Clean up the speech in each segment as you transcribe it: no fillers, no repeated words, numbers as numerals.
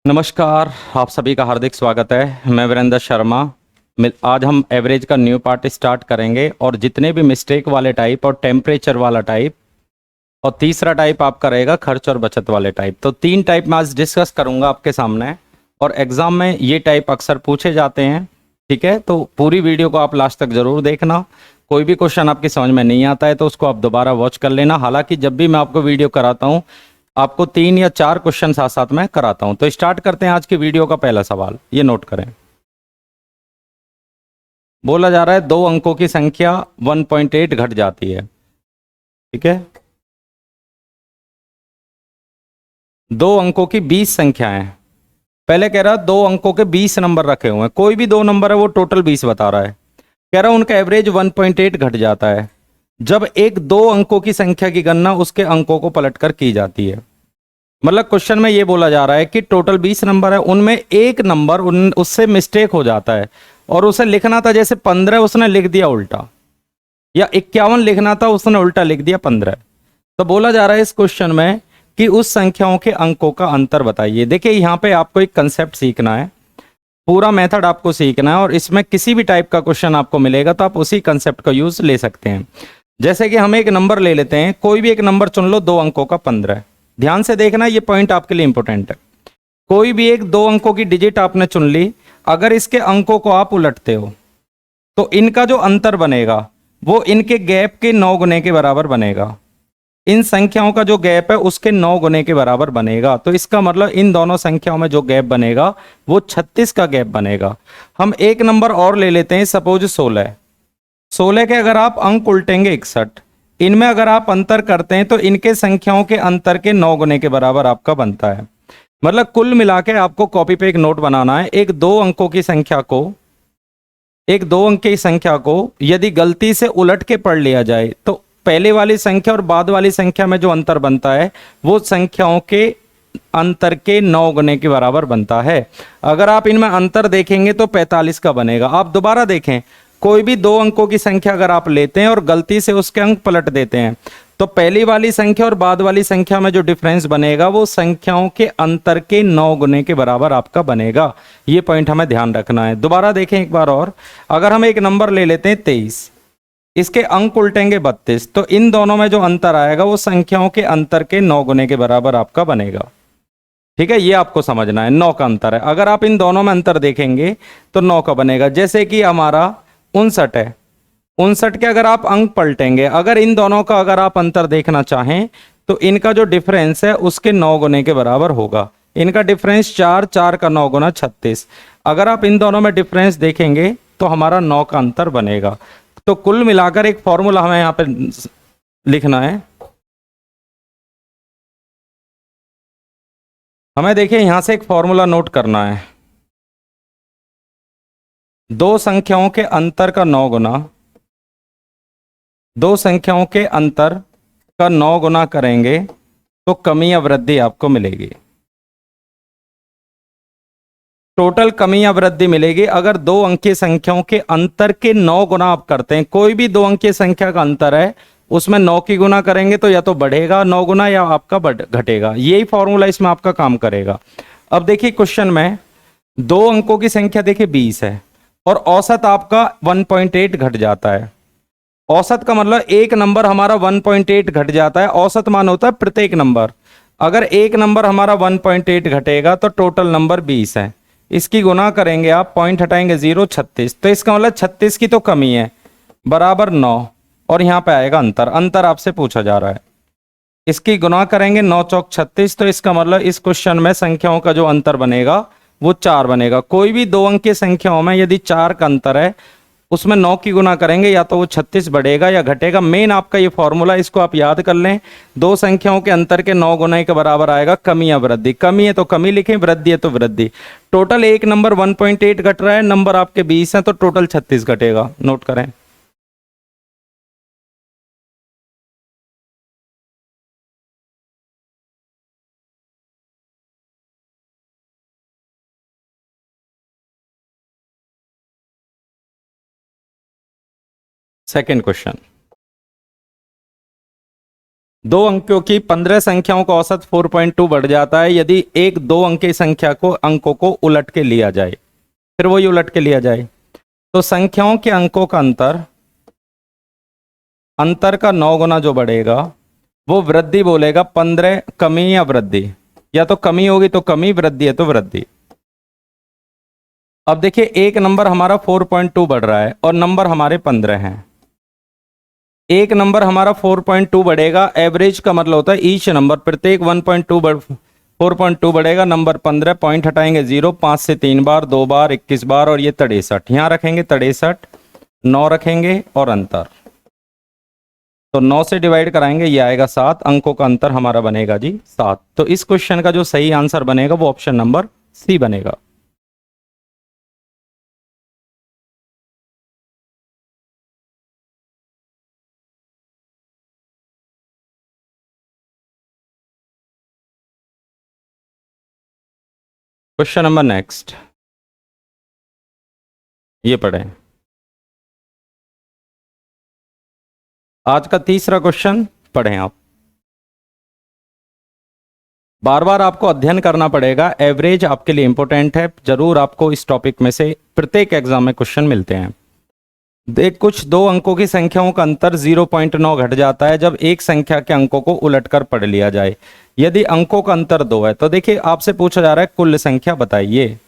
नमस्कार। आप सभी का हार्दिक स्वागत है। मैं वीरेंद्र शर्मा। आज हम एवरेज का न्यू पार्ट स्टार्ट करेंगे और जितने भी मिस्टेक वाले टाइप और टेम्परेचर वाला टाइप और तीसरा टाइप आपका रहेगा खर्च और बचत वाले टाइप। तो तीन टाइप मैं आज डिस्कस करूंगा आपके सामने और एग्जाम में ये टाइप अक्सर पूछे जाते हैं। ठीक है, तो पूरी वीडियो को आप लास्ट तक जरूर देखना। कोई भी क्वेश्चन आपकी समझ में नहीं आता है तो उसको आप दोबारा वॉच कर लेना। हालांकि जब भी मैं आपको वीडियो कराता हूँ आपको 3 या 4 क्वेश्चन साथ साथ में कराता हूं। तो स्टार्ट करते हैं आज की वीडियो का पहला सवाल। ये नोट करें। बोला जा रहा है 2 अंकों की संख्या 1.8 घट जाती है। ठीक है, 2 अंकों की 20 संख्याएं। पहले कह रहा 2 अंकों के 20 नंबर रखे हुए हैं, कोई भी 2 नंबर है वो टोटल 20 बता रहा है। कह रहा उनका एवरेज 1.8 घट जाता है जब एक 2 अंकों की संख्या की गणना उसके अंकों को पलटकर की जाती है। मतलब क्वेश्चन में ये बोला जा रहा है कि टोटल 20 नंबर है, उनमें एक नंबर उससे मिस्टेक हो जाता है और उसे लिखना था जैसे 15 उसने लिख दिया उल्टा, या 51 लिखना था उसने उल्टा लिख दिया 15। तो बोला जा रहा है इस क्वेश्चन में कि उस संख्याओं के अंकों का अंतर बताइए। देखिए यहां पे आपको एक कंसेप्ट सीखना है, पूरा मेथड आपको सीखना है और इसमें किसी भी टाइप का क्वेश्चन आपको मिलेगा तो आप उसी कंसेप्ट का यूज ले सकते हैं। जैसे कि हम एक नंबर ले लेते हैं, कोई भी एक नंबर चुन लो 2 अंकों का 15। ध्यान से देखना, ये पॉइंट आपके लिए इंपॉर्टेंट है। कोई भी एक 2 अंकों की डिजिट आपने चुन ली, अगर इसके अंकों को आप उलटते हो तो इनका जो अंतर बनेगा वो इनके गैप के 9 गुने के बराबर बनेगा। इन संख्याओं का जो गैप है उसके 9 गुने के बराबर बनेगा। तो इसका मतलब इन दोनों संख्याओं में जो गैप बनेगा वो 36 का गैप बनेगा। हम एक नंबर और ले लेते हैं, सपोज 16। 16 के अगर आप अंक उल्टेंगे 61, इनमें अगर आप अंतर करते हैं तो इनके संख्याओं के अंतर के 9 गुने के बराबर आपका बनता है। मतलब कुल मिला के आपको कॉपी पे एक नोट बनाना है। एक दो अंक की संख्या को यदि गलती से उलट के पढ़ लिया जाए तो पहले वाली संख्या और बाद वाली संख्या में जो अंतर बनता है वो संख्याओं के अंतर के 9 गुने के बराबर बनता है। अगर आप इनमें अंतर देखेंगे तो 45 का बनेगा। आप दोबारा देखें, कोई भी 2 अंकों की संख्या अगर आप लेते हैं और गलती से उसके अंक पलट देते हैं तो पहली वाली संख्या और बाद वाली संख्या में जो डिफरेंस बनेगा वो संख्याओं के अंतर के 9 गुने के बराबर आपका बनेगा। ये पॉइंट हमें ध्यान रखना है। दोबारा देखें एक बार और, अगर हम एक नंबर ले लेते हैं 23, इसके अंक उल्टेंगे 32, तो इन दोनों में जो अंतर आएगा वो संख्याओं के अंतर के 9 गुने के बराबर आपका बनेगा। ठीक है, ये आपको समझना है। 9 का अंतर है, अगर आप इन दोनों में अंतर देखेंगे तो 9 का बनेगा। जैसे कि हमारा 59 है, 59 के अगर आप अंक पलटेंगे, अगर इन दोनों का अगर आप अंतर देखना चाहें तो इनका जो डिफरेंस है उसके 9 गुने के बराबर होगा। इनका डिफरेंस 4, 4 का 9 गुना 36। अगर आप इन दोनों में डिफरेंस देखेंगे तो हमारा 9 का अंतर बनेगा। तो कुल मिलाकर एक फॉर्मूला हमें यहाँ पे लिखना है। हमें देखिए यहां से एक फॉर्मूला नोट करना है। दो संख्याओं के अंतर का 9 गुना, दो संख्याओं के अंतर का 9 गुना करेंगे तो कमी या वृद्धि आपको मिलेगी। टोटल कमी या वृद्धि मिलेगी अगर 2 अंकीय संख्याओं के अंतर के 9 गुना आप करते हैं। कोई भी 2 अंकीय संख्या का अंतर है उसमें 9 की गुना करेंगे तो या तो बढ़ेगा 9 गुना या आपका घटेगा। यही फॉर्मूला इसमें आपका काम करेगा। अब देखिए क्वेश्चन में 2 अंकों की संख्या देखिए 20 है और औसत आपका 1.8 घट जाता है। औसत का मतलब एक नंबर हमारा 1.8 घट जाता है। औसत मान होता है प्रत्येक नंबर। अगर एक नंबर हमारा 1.8 घटेगा तो टोटल नंबर 20 है। इसकी गुना करेंगे आप, पॉइंट हटाएंगे 0, 36। तो इसका मतलब 36 की तो कमी है, बराबर 9। और यहां पे आएगा अंतर, अंतर आपसे पूछा जा रहा है। इसकी गुना करेंगे 9 चौक 36, तो इसका मतलब इस क्वेश्चन में संख्याओं का जो अंतर बनेगा वो 4 बनेगा। कोई भी 2 अंकीय संख्याओं में यदि 4 का अंतर है उसमें 9 की गुना करेंगे या तो वो 36 बढ़ेगा या घटेगा। मेन आपका ये फॉर्मूला, इसको आप याद कर लें। दो संख्याओं के अंतर के 9 गुना के बराबर आएगा कमी या वृद्धि। कमी है तो कमी लिखें, वृद्धि है तो वृद्धि। टोटल एक नंबर 1.8 घट रहा है, नंबर आपके 20 है तो टोटल 36 घटेगा। नोट करें। सेकेंड क्वेश्चन, दो अंकों की 15 संख्याओं का औसत 4.2 बढ़ जाता है यदि एक दो अंक की संख्या को अंकों को उलट के लिया जाए। फिर वही उलट के लिया जाए तो संख्याओं के अंकों का अंतर का 9 गुना जो बढ़ेगा वो वृद्धि बोलेगा। 15 कमी या वृद्धि, या तो कमी होगी तो कमी, वृद्धि है तो वृद्धि। अब देखिए एक नंबर हमारा 4.2 बढ़ रहा है और नंबर हमारे 15 हैं। एक नंबर हमारा 4.2 बढ़ेगा, एवरेज का मतलब होता है ईच नंबर, प्रत्येक 4.2 बढ़ेगा। नंबर 15, पॉइंट हटाएंगे 0, 5 से 3 बार, 2 बार, 21 बार और ये 63 यहां रखेंगे, 63, 9 रखेंगे और अंतर, तो 9 से डिवाइड कराएंगे, ये आएगा 7, अंकों का अंतर हमारा बनेगा जी 7। तो इस क्वेश्चन का जो सही आंसर बनेगा वो ऑप्शन नंबर सी बनेगा। क्वेश्चन नंबर नेक्स्ट, ये पढ़ें। आज का तीसरा क्वेश्चन पढ़ें आप। बार बार आपको अध्ययन करना पड़ेगा, एवरेज आपके लिए इंपॉर्टेंट है, जरूर आपको इस टॉपिक में से प्रत्येक एग्जाम में क्वेश्चन मिलते हैं। देख, कुछ दो अंकों की संख्याओं का अंतर 0.9 घट जाता है जब एक संख्या के अंकों को उलटकर पढ़ लिया जाए। यदि अंकों का अंतर 2 है तो देखिए आपसे पूछा जा रहा है कुल संख्या बताइए,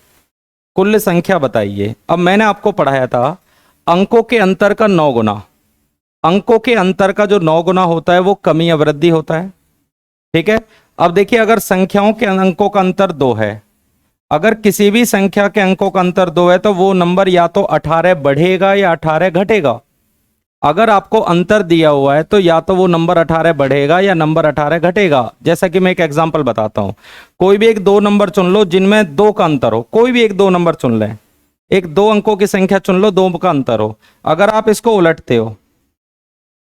कुल संख्या बताइए। अब मैंने आपको पढ़ाया था अंकों के अंतर का 9 गुना, अंकों के अंतर का जो 9 गुना होता है वो कमी या वृद्धि होता है, ठीक है। अब देखिए अगर संख्याओं के अंकों का अंतर 2 है, अगर किसी भी संख्या के अंकों का अंतर 2 है तो वो नंबर या तो 18 बढ़ेगा या 18 घटेगा। अगर आपको अंतर दिया हुआ है तो या तो वो नंबर 18 बढ़ेगा या नंबर 18 घटेगा। जैसा कि मैं एक एग्जांपल बताता हूं, कोई भी एक दो नंबर चुन लो जिनमें 2 का अंतर हो, कोई भी एक दो नंबर चुन लें, एक 2 अंकों की संख्या चुन लो, 2 का अंतर हो। अगर आप इसको उलटते हो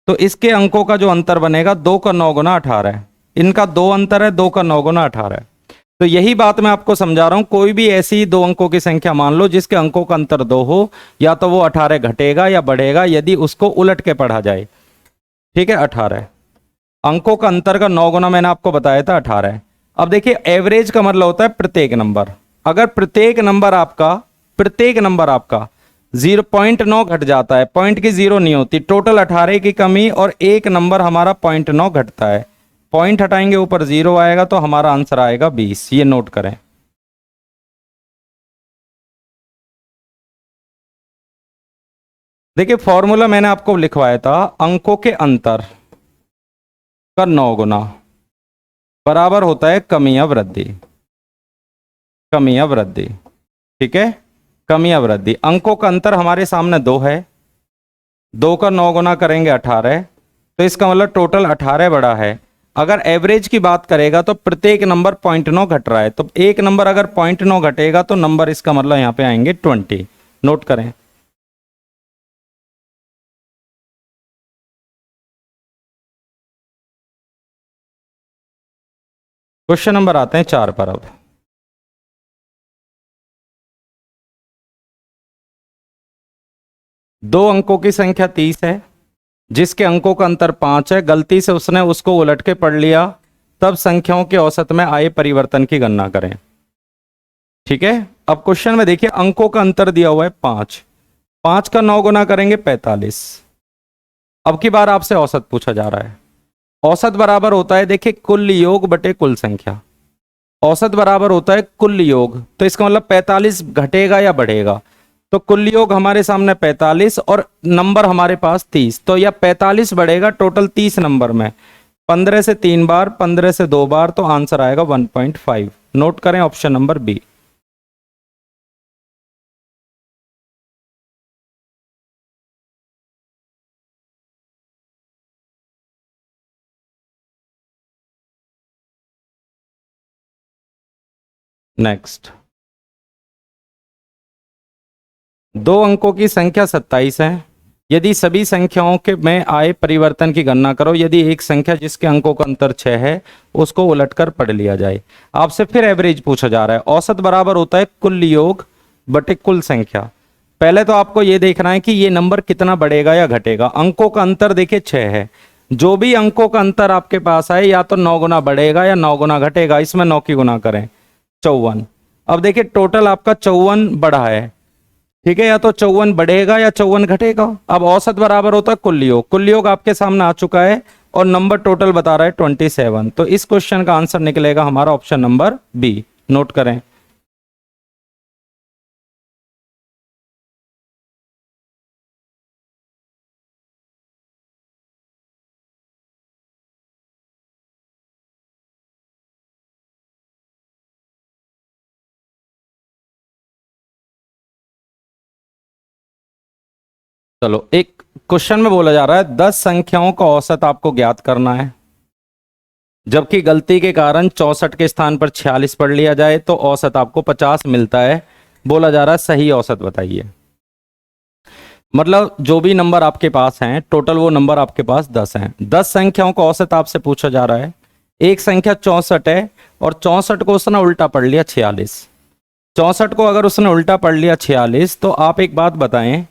तो इसके अंकों का जो अंतर बनेगा 2 का 9 गुना 18 है। इनका 2 अंतर है, 2 का 9 गुना 18 है। तो यही बात मैं आपको समझा रहा हूं, कोई भी ऐसी 2 अंकों की संख्या मान लो जिसके अंकों का अंतर 2 हो, या तो वो 18 घटेगा या बढ़ेगा यदि उसको उलट के पढ़ा जाए, ठीक है। 18 अंकों का अंतर का 9 गुना मैंने आपको बताया था 18। अब देखिए एवरेज का मतलब होता है प्रत्येक नंबर। अगर प्रत्येक नंबर आपका 0.9 घट जाता है, पॉइंट की 0 नहीं होती, टोटल 18 की कमी और एक नंबर हमारा 0.9 घटता है, पॉइंट हटाएंगे ऊपर 0 आएगा तो हमारा आंसर आएगा 20। ये नोट करें। देखिए फॉर्मूला मैंने आपको लिखवाया था, अंकों के अंतर का 9 गुना बराबर होता है कमी या वृद्धि, कमी या वृद्धि, ठीक है, कमी या वृद्धि। अंकों का अंतर हमारे सामने 2 है, 2 का 9 गुना करेंगे 18, तो इसका मतलब टोटल 18 बड़ा है। अगर एवरेज की बात करेगा तो प्रत्येक नंबर 0.9 घट रहा है, तो एक नंबर अगर 0.9 घटेगा तो नंबर इसका मतलब यहां पे आएंगे 20। नोट करें। क्वेश्चन नंबर आते हैं 4 पर। अब दो अंकों की संख्या 30 है जिसके अंकों का अंतर 5 है, गलती से उसने उसको उलट के पढ़ लिया, तब संख्याओं के औसत में आए परिवर्तन की गणना करें, ठीक है। अब क्वेश्चन में देखिए अंकों का अंतर दिया हुआ है 5, 5 का 9 गुना करेंगे 45। अब की बार आपसे औसत पूछा जा रहा है। औसत बराबर होता है, देखिए कुल योग बटे कुल संख्या, औसत बराबर होता है कुल योग, तो इसका मतलब 45 घटेगा या बढ़ेगा, तो कुल योग हमारे सामने 45 और नंबर हमारे पास 30, तो यह 45 बढ़ेगा टोटल 30 नंबर में, 15 से 3 बार, 15 से 2 बार, तो आंसर आएगा 1.5। नोट करें ऑप्शन नंबर बी। नेक्स्ट, दो अंकों की संख्या 27 है, यदि सभी संख्याओं के में आए परिवर्तन की गणना करो, यदि एक संख्या जिसके अंकों का अंतर 6 है उसको उलटकर पढ़ लिया जाए। आपसे फिर एवरेज पूछा जा रहा है। औसत बराबर होता है कुल योग बटे कुल संख्या। पहले तो आपको यह देखना है कि ये नंबर कितना बढ़ेगा या घटेगा। अंकों का अंतर देखिए 6 है, जो भी अंकों का अंतर आपके पास आए या तो 9 गुना बढ़ेगा या 9 गुना घटेगा, इसमें 9 की गुना करें 54। अब देखिए टोटल आपका 54 बढ़ा है, ठीक है, या तो 54 बढ़ेगा या 54 घटेगा। अब औसत बराबर होता है कुल योग, कुल योग आपके सामने आ चुका है और नंबर टोटल बता रहा है 27। तो इस क्वेश्चन का आंसर निकलेगा हमारा ऑप्शन नंबर बी, नोट करें। चलो, एक क्वेश्चन में बोला जा रहा है 10 संख्याओं का औसत आपको ज्ञात करना है, जबकि गलती के कारण 64 के स्थान पर 46 पढ़ लिया जाए तो औसत आपको 50 मिलता है। बोला जा रहा है सही औसत बताइए। मतलब जो भी नंबर आपके पास हैं टोटल वो नंबर आपके पास 10 हैं, 10 संख्याओं का औसत आपसे पूछा जा रहा है। एक संख्या 64 है और 64 को उसने उल्टा पढ़ लिया 46। 64 को अगर उसने उल्टा पढ़ लिया 46, तो आप एक बात बताएं,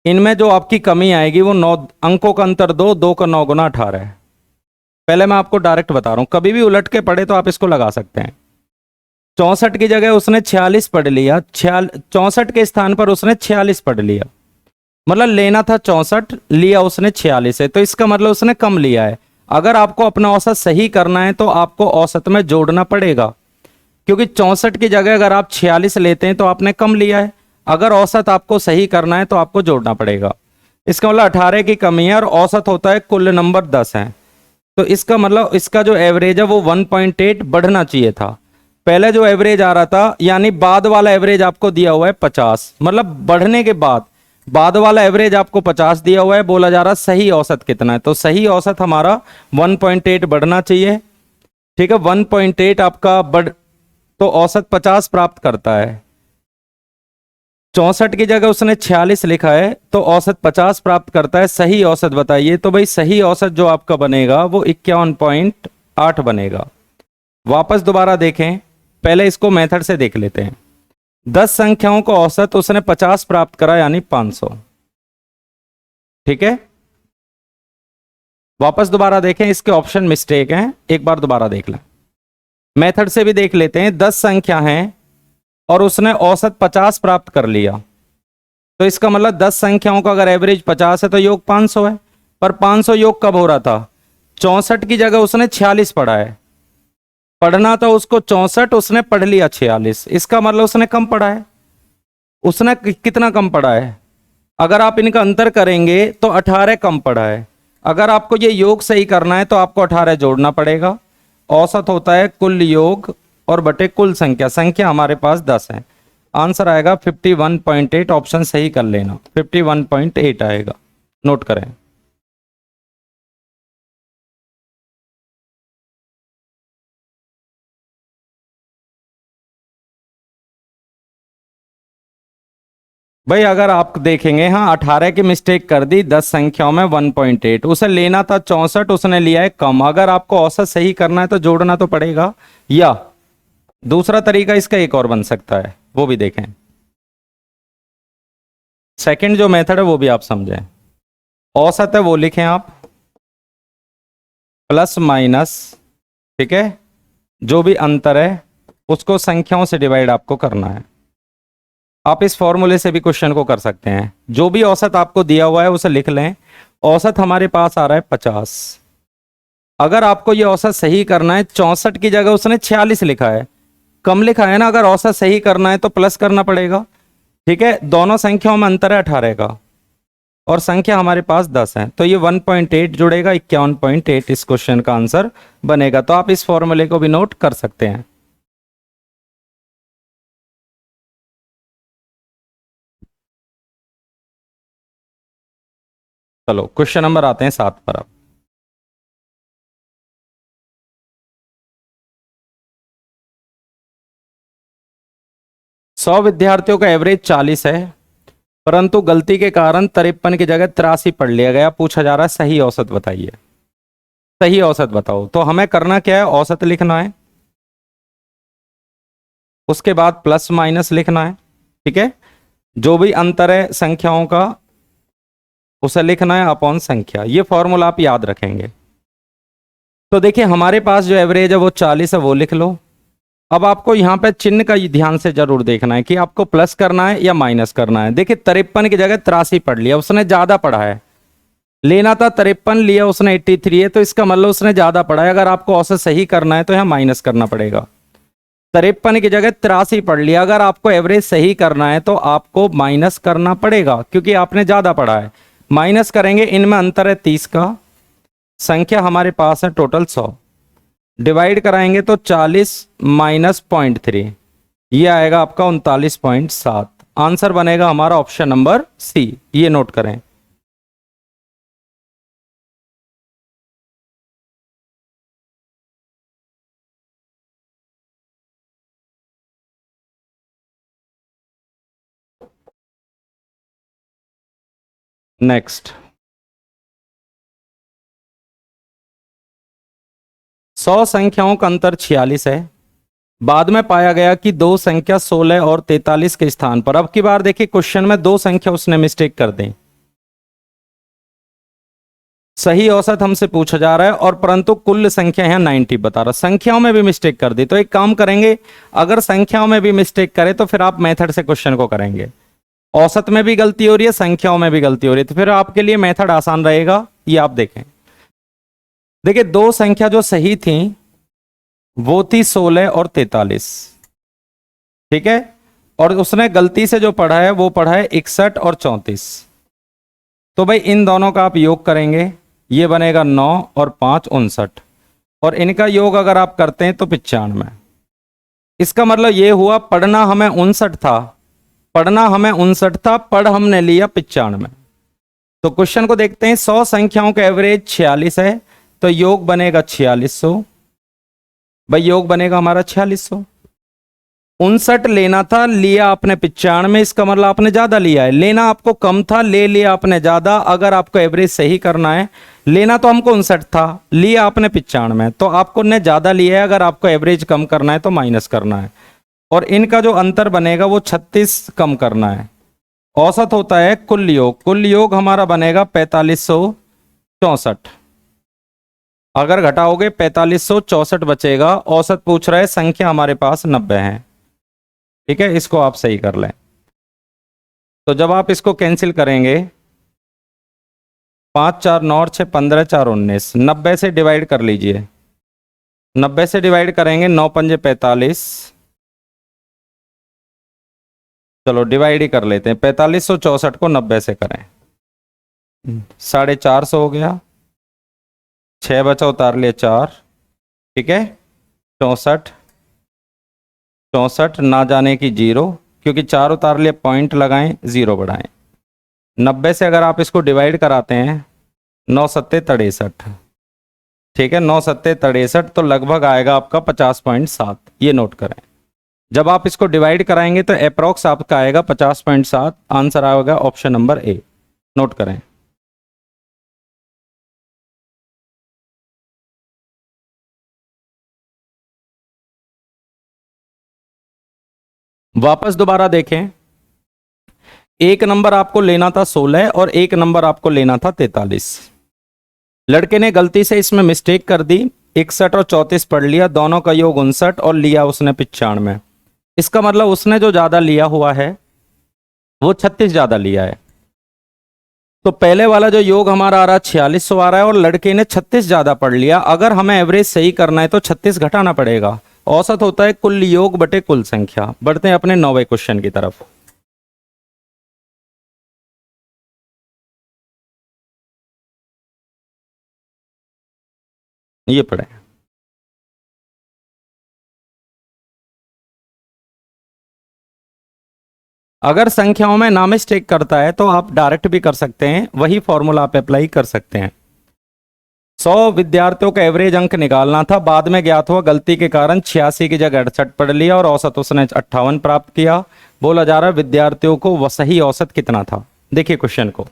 इनमें जो आपकी कमी आएगी वो 9 अंकों का अंतर, 2 का 9 गुना 18 है। पहले मैं आपको डायरेक्ट बता रहा हूं, कभी भी उलट के पढ़े तो आप इसको लगा सकते हैं। 64 की जगह उसने 46 पढ़ लिया, 64 के स्थान पर उसने 46 पढ़ लिया, मतलब लेना था 64, लिया उसने 46 है, तो इसका मतलब उसने कम लिया है। अगर आपको अपना औसत सही करना है तो आपको औसत में जोड़ना पड़ेगा, क्योंकि 64 की जगह अगर आप 46 लेते हैं तो आपने कम लिया है। अगर औसत आपको सही करना है तो आपको जोड़ना पड़ेगा। इसका मतलब 18 की कमी है और औसत होता है कुल नंबर 10 है, तो इसका मतलब इसका जो एवरेज है वो 1.8 बढ़ना चाहिए था। पहले जो एवरेज आ रहा था, यानी बाद वाला एवरेज आपको दिया हुआ है 50, मतलब बढ़ने के बाद वाला एवरेज आपको 50 दिया हुआ है। बोला जा रहा है सही औसत कितना है, तो सही औसत हमारा 1.8 बढ़ना चाहिए, ठीक है। 1.8 आपका बढ़, तो औसत 50 प्राप्त करता है। 64 की जगह उसने 46 लिखा है तो औसत 50 प्राप्त करता है। सही औसत बताइए, तो भाई सही औसत जो आपका बनेगा वो 51.8 बनेगा। वापस दोबारा देखें, पहले इसको मेथड से देख लेते हैं। 10 संख्याओं का औसत उसने 50 प्राप्त करा, यानी 500, ठीक है। वापस दोबारा देखें, इसके ऑप्शन मिस्टेक हैं, एक बार दोबारा देख लें। मेथड से भी देख लेते हैं। 10 संख्या हैं और उसने औसत 50 प्राप्त कर लिया, तो इसका मतलब 10 संख्याओं का अगर एवरेज 50 है तो योग 500 है। पर 500 योग कब हो रहा था? 64 की जगह उसने 46 पढ़ा है, पढ़ना था उसको 64, उसने पढ़ लिया 46, इसका मतलब उसने कम पढ़ा है। उसने कितना कम पढ़ा है? अगर आप इनका अंतर करेंगे तो 18 कम पढ़ा है। अगर आपको ये योग सही करना है तो आपको 18 जोड़ना पड़ेगा। औसत होता है कुल योग और बटे कुल संख्या, संख्या हमारे पास 10 है। आंसर आएगा 51.8, ऑप्शन सही कर लेना, 51.8 आएगा, नोट करें। भाई अगर आप देखेंगे, हाँ 18 की मिस्टेक कर दी, 10 संख्याओं में 1.8, उसे लेना था 64, उसने लिया है कम। अगर आपको औसत सही करना है तो जोड़ना तो पड़ेगा। या दूसरा तरीका इसका एक और बन सकता है, वो भी देखें। सेकंड जो मेथड है वो भी आप समझें। औसत है वो लिखें आप, प्लस माइनस, ठीक है, जो भी अंतर है उसको संख्याओं से डिवाइड आपको करना है। आप इस फॉर्मूले से भी क्वेश्चन को कर सकते हैं। जो भी औसत आपको दिया हुआ है उसे लिख लें। औसत हमारे पास आ रहा है 50। अगर आपको ये औसत सही करना है, 64 की जगह उसने 46 लिखा है, कम लिखा है ना। अगर औसत सही करना है तो प्लस करना पड़ेगा, ठीक है। दोनों संख्याओं में अंतर है 18 का और संख्या हमारे पास 10 है, तो ये 1.8 जुड़ेगा, 51.8 इस क्वेश्चन का आंसर बनेगा। तो आप इस फॉर्मूले को भी नोट कर सकते हैं। चलो क्वेश्चन नंबर आते हैं 7 पर। अब 100 विद्यार्थियों का एवरेज 40 है, परंतु गलती के कारण 53 की जगह 83 पढ़ लिया गया। पूछा जा रहा है सही औसत बताइए। सही औसत बताओ, तो हमें करना क्या है, औसत लिखना है, उसके बाद प्लस माइनस लिखना है, ठीक है। जो भी अंतर है संख्याओं का उसे लिखना है अपॉन संख्या। ये फॉर्मूला आप याद रखेंगे। तो देखिए हमारे पास जो एवरेज है वो 40 है, वो लिख लो। अब आपको यहां पे चिन्ह का ध्यान से जरूर देखना है कि आपको प्लस करना है या माइनस करना है। देखिए 53 की जगह 83 पढ़ लिया, उसने ज्यादा पढ़ा है। लेना था 53, लिया उसने 83 है, तो इसका मतलब उसने ज्यादा पढ़ा है। अगर आपको औसत सही करना है तो यहां माइनस करना पड़ेगा। 53 की जगह 83 पढ़ लिया, अगर आपको एवरेज सही करना है तो आपको माइनस करना पड़ेगा, क्योंकि आपने ज्यादा पढ़ा है। माइनस करेंगे, इनमें अंतर है 30 का। संख्या हमारे पास है टोटल 100। डिवाइड कराएंगे तो 40 माइनस 0.3, ये आएगा आपका 39.7। आंसर बनेगा हमारा ऑप्शन नंबर सी, ये नोट करें। नेक्स्ट, 100 संख्याओं का अंतर 46 है। बाद में पाया गया कि दो संख्या 16 और 43 के स्थान पर। अब की बार देखिए क्वेश्चन में दो संख्या उसने मिस्टेक कर दी। सही औसत हमसे पूछा जा रहा है और परंतु कुल संख्या यहां 90 बता रहा, संख्याओं में भी मिस्टेक कर दी। तो एक काम करेंगे, अगर संख्याओं में भी मिस्टेक करे तो फिर आप मेथड से क्वेश्चन को करेंगे। औसत में भी गलती हो रही है, संख्याओं में भी गलती हो रही है, तो फिर आपके लिए मेथड आसान रहेगा। ये आप देखें। देखिए दो संख्या जो सही थी वो थी 16 और 43, ठीक है। और उसने गलती से जो पढ़ा है वो पढ़ा है 61 और 34। तो भाई इन दोनों का आप योग करेंगे, ये बनेगा 9 और 5 59, और इनका योग अगर आप करते हैं तो 95। इसका मतलब ये हुआ पढ़ना हमें 59 था, पढ़ना हमें 59 था, पढ़ हमने लिया 95। तो क्वेश्चन को देखते हैं। 100 संख्याओं का एवरेज 46 है, तो योग बनेगा 4600। भाई योग बनेगा हमारा 4600। 59 लेना था, लिया आपने 95, इसका मतलब आपने ज्यादा लिया है। लेना आपको कम था, ले लिया आपने ज्यादा। अगर आपको एवरेज सही करना है, लेना तो हमको 59 था, लिया आपने 95, तो आपको ने ज्यादा लिया है। अगर आपको एवरेज कम करना है तो माइनस करना है, और इनका जो अंतर बनेगा वो 36 कम करना है। औसत होता है कुल योग, कुल योग हमारा बनेगा 4564। अगर घटाओगे 4564 बचेगा। औसत पूछ रहा है, संख्या हमारे पास 90 है, ठीक है। इसको आप सही कर लें। तो जब आप इसको कैंसिल करेंगे, 5 4 9 और 6 15 4 19, 90 से डिवाइड कर लीजिए। 90 से डिवाइड करेंगे, 9 पंजे 45। चलो डिवाइड ही कर लेते हैं, 4564 को 90 से करें, 450 हो गया। 6 बचा, उतार लिया 4, ठीक है। 64 64 ना जाने की 0, क्योंकि 4 उतार लिए, पॉइंट लगाएं, 0 बढ़ाएं। 90 से अगर आप इसको डिवाइड कराते हैं, 9 सत्ते 63, ठीक है। 9 सत्ते 63, तो लगभग आएगा आपका 50.7, ये नोट करें। जब आप इसको डिवाइड कराएंगे तो अप्रोक्स आपका आएगा 50.7। आंसर आएगा ऑप्शन नंबर ए, नोट करें। वापस दोबारा देखें, एक नंबर आपको लेना था 16 और एक नंबर आपको लेना था 43। लड़के ने गलती से इसमें मिस्टेक कर दी, 61 और 34 पढ़ लिया, दोनों का योग 59, और लिया उसने 95। इसका मतलब उसने जो ज्यादा लिया हुआ है वो 36 ज्यादा लिया है। तो पहले वाला जो योग हमारा आ रहा है 4600 आ रहा है, और लड़के ने 36 ज्यादा पढ़ लिया। अगर हमें एवरेज सही करना है तो 36 घटाना पड़ेगा। औसत होता है कुल योग बटे कुल संख्या। बढ़ते हैं अपने 9वें क्वेश्चन की तरफ। ये पढ़े, अगर संख्याओं में ना मिस्टेक करता है तो आप डायरेक्ट भी कर सकते हैं, वही फॉर्मूला आप अप्लाई कर सकते हैं। 100 विद्यार्थियों का एवरेज अंक निकालना था, बाद में ज्ञात हुआ गलती के कारण 86 की जगह 68 पढ़ लिया, और औसत उसने 58 प्राप्त किया। बोला जा रहा है विद्यार्थियों को वह सही औसत कितना था। देखिए क्वेश्चन को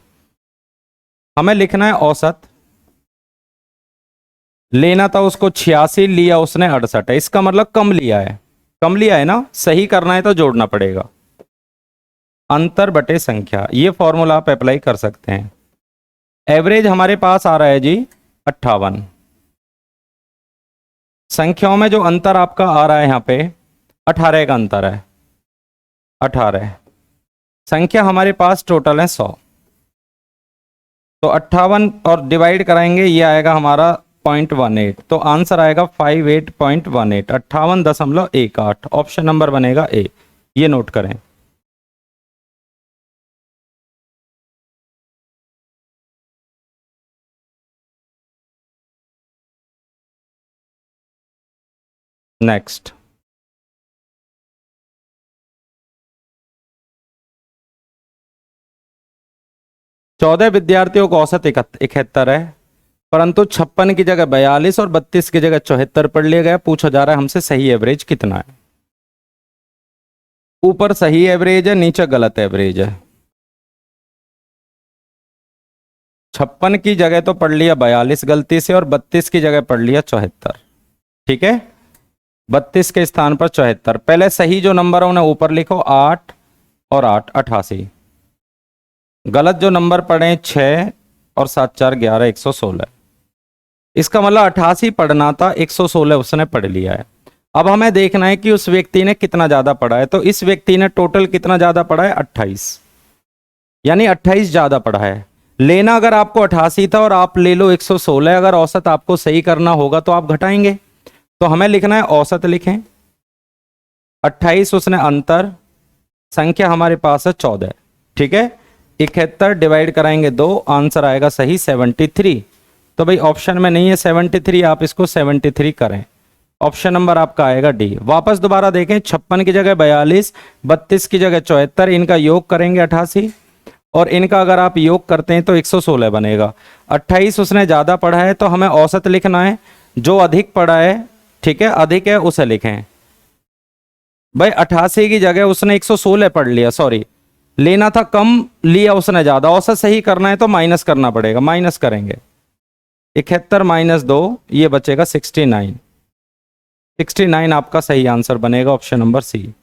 हमें लिखना है औसत। लेना था उसको 86, लिया उसने 68 है, इसका मतलब कम लिया है, कम लिया है ना। सही करना है तो जोड़ना पड़ेगा। अंतर बटे संख्या, ये फॉर्मूला आप अप्लाई कर सकते हैं। एवरेज हमारे पास आ रहा है जी 58। संख्याओं में जो अंतर आपका आ रहा है यहाँ पे 18 का अंतर है। 18 संख्या हमारे पास टोटल है 100, तो 58 और डिवाइड कराएंगे, ये आएगा हमारा 0.18, तो आंसर आएगा 58.18, 58.18। ऑप्शन नंबर बनेगा ए, ये नोट करें। नेक्स्ट, चौदह विद्यार्थियों को औसत 71 है, परंतु 56 की जगह 42 और 32 की जगह 74 पढ़ लिया गया। पूछा जा रहा है हमसे सही एवरेज कितना है। ऊपर सही एवरेज है, नीचे गलत एवरेज है। 56 की जगह तो पढ़ लिया 42 गलती से, और 32 की जगह पढ़ लिया 74। ठीक है, 32 के स्थान पर 74। पहले सही जो नंबर है उन्हें ऊपर लिखो, 8 और 8 88। गलत जो नंबर पढ़े 6 और 7 4 11 116। इसका मतलब 88 पढ़ना था, 116 उसने पढ़ लिया है। अब हमें देखना है कि उस व्यक्ति ने कितना ज्यादा पढ़ा है। तो इस व्यक्ति ने टोटल कितना ज्यादा पढ़ा है, 28, यानी 28 ज्यादा पढ़ा है। लेना अगर आपको 88 था और आप ले लो 116, अगर औसत आपको सही करना होगा तो आप घटाएंगे। तो हमें लिखना है औसत लिखें, 28 उसने अंतर, संख्या हमारे पास है 14। ठीक है, 71 डिवाइड कराएंगे 2, आंसर आएगा सही 73। तो भाई ऑप्शन में नहीं है 73, आप इसको 73 करें। ऑप्शन नंबर आपका आएगा डी। वापस दोबारा देखें, 56 की जगह 42, 32 की जगह 74, इनका योग करेंगे 88, और इनका अगर आप योग करते हैं तो 116 बनेगा। 28 उसने ज्यादा पढ़ा है, तो हमें औसत लिखना है। जो अधिक पढ़ा है, ठीक है, अधिक है उसे लिखें। भाई 88 की जगह उसने 116 पढ़ लिया, सॉरी, लेना था कम, लिया उसने ज्यादा। औसत सही करना है तो माइनस करना पड़ेगा, माइनस करेंगे। 71 माइनस 2, ये बचेगा 69। 69 आपका सही आंसर बनेगा, ऑप्शन नंबर सी।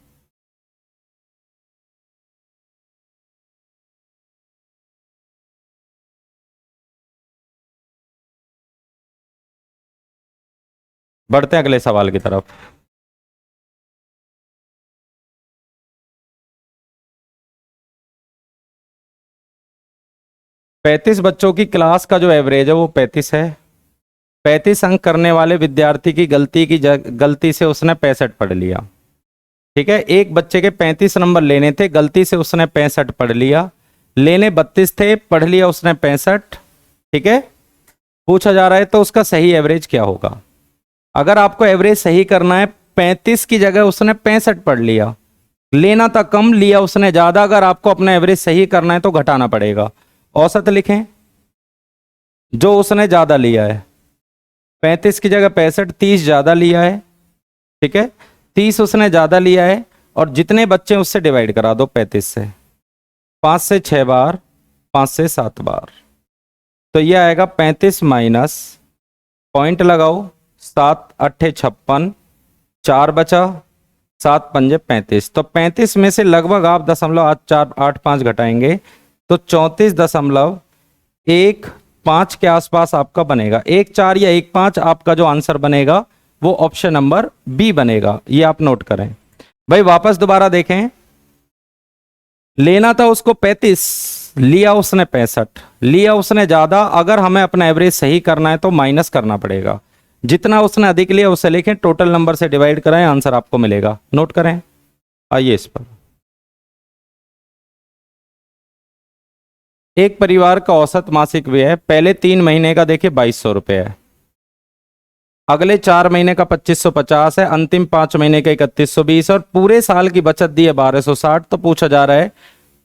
बढ़ते हैं अगले सवाल की तरफ। पैंतीस बच्चों की क्लास का जो एवरेज है वो 35 है। 35 अंक करने वाले विद्यार्थी की गलती से उसने 65 पढ़ लिया। ठीक है, एक बच्चे के 35 नंबर लेने थे, गलती से उसने 65 पढ़ लिया। लेने 32 थे, पढ़ लिया उसने 65। ठीक है, पूछा जा रहा है तो उसका सही एवरेज क्या होगा। अगर आपको एवरेज सही करना है, 35 की जगह उसने 65 पढ़ लिया, लेना था कम, लिया उसने ज्यादा। अगर आपको अपना एवरेज सही करना है तो घटाना पड़ेगा। औसत लिखें, जो उसने ज्यादा लिया है, 35 की जगह 65, 30 ज्यादा लिया है। ठीक है, 30 उसने ज्यादा लिया है, और जितने बच्चे उससे डिवाइड करा दो 35 से, 5 से 6 बार, 5 से 7 बार, तो यह आएगा 35 माइनस, पॉइंट लगाओ, 7 अट्ठे 56, 4 बचा, 7 पंजे 35। तो 35 में से लगभग आप 0.485 घटाएंगे तो 34.15 के आसपास आपका बनेगा। 14 या 15 आपका जो आंसर बनेगा वो ऑप्शन नंबर बी बनेगा, ये आप नोट करें। भाई वापस दोबारा देखें, लेना था उसको 35, लिया उसने 65, लिया उसने ज्यादा। अगर हमें अपना एवरेज सही करना है तो माइनस करना पड़ेगा। जितना उसने अधिक लिया उसे लिखें, टोटल नंबर से डिवाइड कराएं, आंसर आपको मिलेगा। नोट करें, आइए इस पर। एक परिवार का औसत मासिक व्यय पहले 3 महीने का देखिए 2200 रुपये है, अगले 4 महीने का 2550 है, अंतिम 5 महीने का 3120, और पूरे साल की बचत दी है 1260। तो पूछा जा रहा है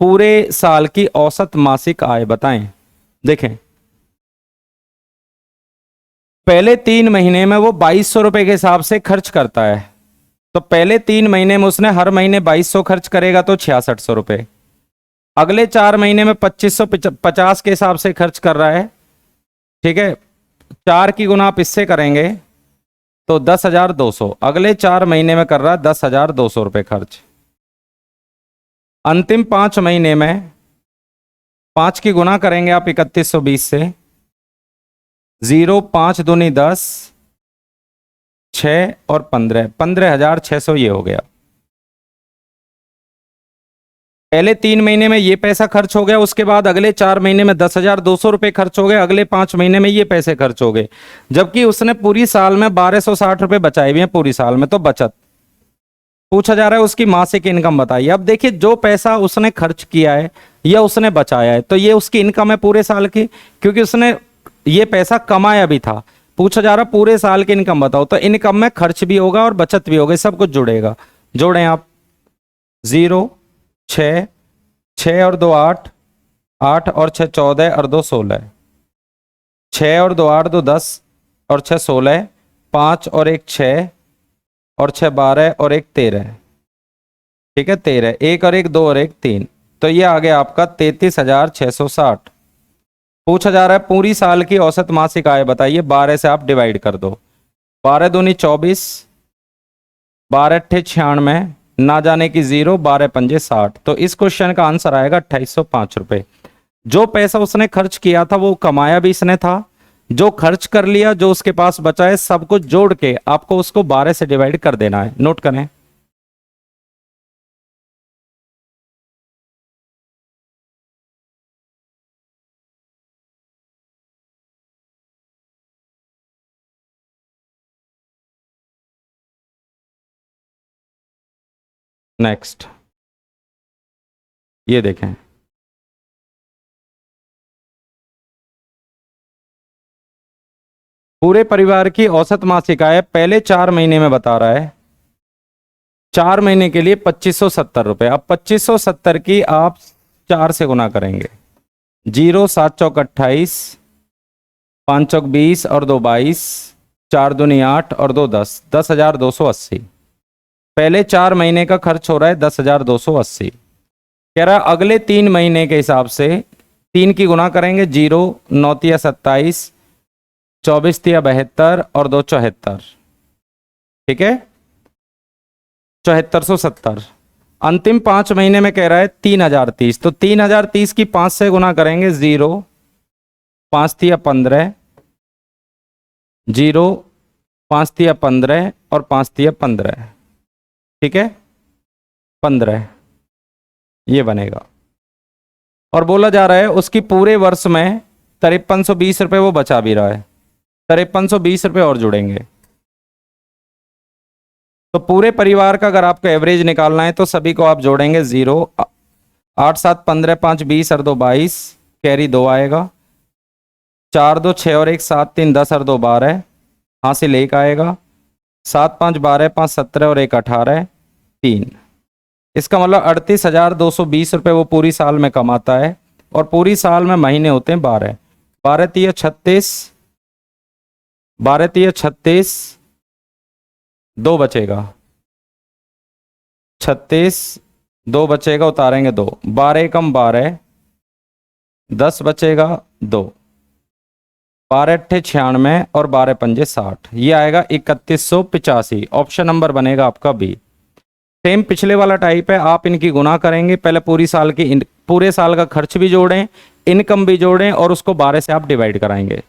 पूरे साल की औसत मासिक आय बताएं। देखें, पहले 3 महीने में वो 2200 रुपए के हिसाब से खर्च करता है। तो पहले 3 महीने में उसने हर महीने 2200 खर्च करेगा तो 6600 रुपए। अगले 4 महीने में 2550 के हिसाब से खर्च कर रहा है। ठीक है, 4 की गुना आप इससे करेंगे तो 10,200। अगले 4 महीने में कर रहा है 10,200 रुपए खर्च। अंतिम 5 महीने में 5 की गुना करेंगे आप 3120 से, 0 5 दूनी 10, 6 और 15, 15,600 ये हो गया। पहले 3 महीने में ये पैसा खर्च हो गया, उसके बाद अगले 4 महीने में 10,200 रुपये खर्च हो गए, अगले 5 महीने में ये पैसे खर्च हो गए, जबकि उसने पूरी साल में 1260 रुपये बचाए हुए हैं पूरी साल में, तो बचत पूछा जा रहा है उसकी मासिक इनकम बताइए। अब देखिए जो पैसा उसने खर्च किया है या उसने बचाया है तो ये उसकी इनकम है पूरे साल की, क्योंकि उसने ये पैसा कमाया भी था। पूछा जा रहा पूरे साल की इनकम बताओ, तो इनकम में खर्च भी होगा और बचत भी होगा, सब कुछ जुड़ेगा। जोड़ें आप, 0 6, 6 और 2 8, 8 और 6 14 और 2 16, 6 और 2 8 2 10 और 6 16, 5 और 1 6 और 6 12 और 1 13, ठीक है 13, 1 और 1 2 और 1 3, तो ये आ गया आपका 33,660। पूछा जा रहा है पूरी साल की औसत मासिक आय बताइए, 12 से आप डिवाइड कर दो, 12 दूनी 24, 12 अट्ठे 96, ना जाने की 0, 12 पंजे 60, तो इस क्वेश्चन का आंसर आएगा 2805 रुपये। जो पैसा उसने खर्च किया था वो कमाया भी इसने था, जो खर्च कर लिया जो उसके पास बचा है सब कुछ जोड़ के आपको उसको 12 से डिवाइड कर देना है। नोट करें, नेक्स्ट ये देखें, पूरे परिवार की औसत मासिक आय पहले 4 महीने में बता रहा है, 4 महीने के लिए 2570 रुपए। अब 2570 की आप 4 से गुना करेंगे, 0 7 चौक 28, 5 चौक 20 और 2 22, 4 दूनी 8 और 2 10, 10,280। पहले 4 महीने का खर्च हो रहा है 10,280। कह रहा है अगले 3 महीने के हिसाब से 3 की गुना करेंगे, 0 9 तिया 27, 24 तिया 72 और 2 74, ठीक है 7470। अंतिम 5 महीने में कह रहा है 3030, तो 3030 की 5 से गुना करेंगे, 0 5 तिया 15, 0 5 तिया 15 और 5 तिया 15, ठीक है 15 ये बनेगा। और बोला जा रहा है उसकी पूरे वर्ष में 5320 रुपये वो बचा भी रहा है, 5320 रुपये और जुड़ेंगे। तो पूरे परिवार का अगर आपको एवरेज निकालना है तो सभी को आप जोड़ेंगे, 0 8 7 15 5 20 और 2 22, कैरी 2 आएगा, 4 2 6 और 1 7 3 10 और 2 12, हासिल 1 आएगा, 7 5 12 5 17 और 1 18 3। इसका मतलब 38,220 रुपये वो पूरी साल में कमाता है, और पूरी साल में महीने होते हैं 12, 12 तिया 36, 12 तिया 36, 2 बचेगा 36, 2 बचेगा उतारेंगे 2, 12 कम 12, 10 बचेगा 2, 12 अट्ठे 96 और 12 पंजे 60, ये आएगा 3185। ऑप्शन नंबर बनेगा आपका बी। सेम पिछले वाला टाइप है, आप इनकी गुना करेंगे, पहले पूरे साल का खर्च भी जोड़ें, इनकम भी जोड़ें और उसको 12 से आप डिवाइड कराएंगे।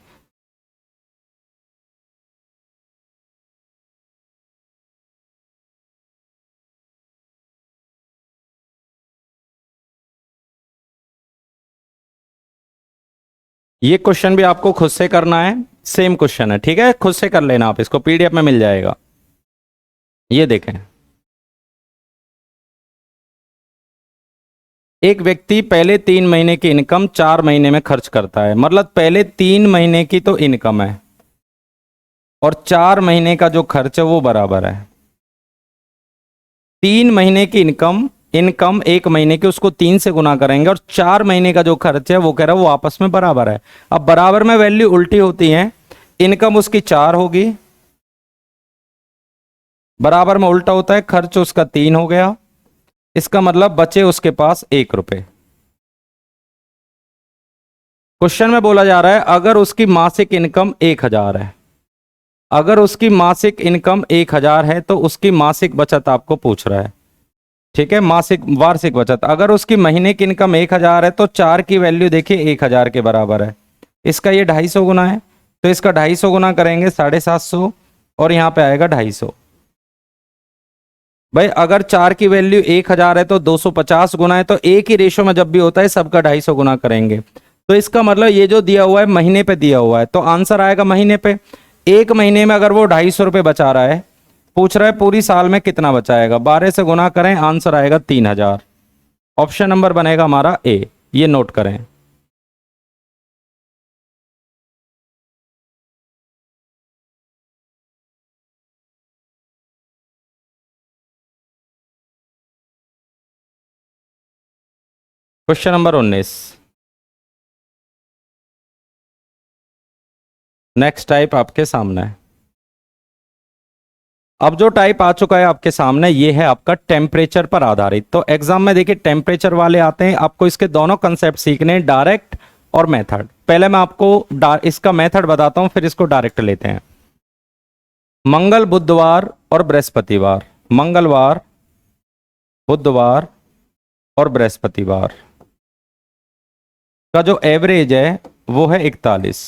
ये क्वेश्चन भी आपको खुद से करना है, सेम क्वेश्चन है, ठीक है खुद से कर लेना आप, इसको पीडीएफ में मिल जाएगा। ये देखें, एक व्यक्ति पहले 3 महीने की इनकम 4 महीने में खर्च करता है, मतलब पहले 3 महीने की तो इनकम है और 4 महीने का जो खर्च है वो बराबर है। 3 महीने की इनकम 1 महीने की, उसको 3 से गुना करेंगे, और 4 महीने का जो खर्च है वो कह रहा है वो आपस में बराबर है। अब बराबर में वैल्यू उल्टी होती है, इनकम उसकी 4 होगी, बराबर में उल्टा होता है, खर्च उसका 3 हो गया, इसका मतलब बचे उसके पास 1 रुपए। क्वेश्चन में बोला जा रहा है अगर उसकी मासिक इनकम 1000 है, अगर उसकी मासिक इनकम 1000 है तो उसकी मासिक बचत आपको पूछ रहा है। ठीक है, मासिक वार्षिक बचत। अगर उसकी महीने की इनकम 1,000 है तो 4 की वैल्यू देखिए 1,000 के बराबर है। इसका ये 250 गुना है, तो इसका 250 गुना करेंगे 750, और यहाँ पे आएगा 250। भाई अगर 4 की वैल्यू 1,000 है तो 250 गुना है, तो एक ही रेशो में जब भी होता है सबका 250 गुना करेंगे। तो इसका मतलब ये जो दिया हुआ है महीने पे दिया हुआ है, तो आंसर आएगा महीने पे। एक महीने में अगर वो 250 रुपये बचा रहा है, पूछ रहा है पूरी साल में कितना बचाएगा, 12 से गुना करें, आंसर आएगा 3,000। ऑप्शन नंबर बनेगा हमारा ए, ये नोट करें। क्वेश्चन नंबर 19, नेक्स्ट टाइप आपके सामने है। अब जो टाइप आ चुका है आपके सामने, ये है आपका टेम्परेचर पर आधारित। तो एग्जाम में देखिए टेम्परेचर वाले आते हैं, आपको इसके दोनों कंसेप्ट सीखने हैं, डायरेक्ट और मेथड। पहले मैं आपको इसका मेथड बताता हूं, फिर इसको डायरेक्ट लेते हैं। मंगल, बुधवार और बृहस्पतिवार, मंगलवार, बुधवार और बृहस्पतिवार का जो एवरेज है वो है 41।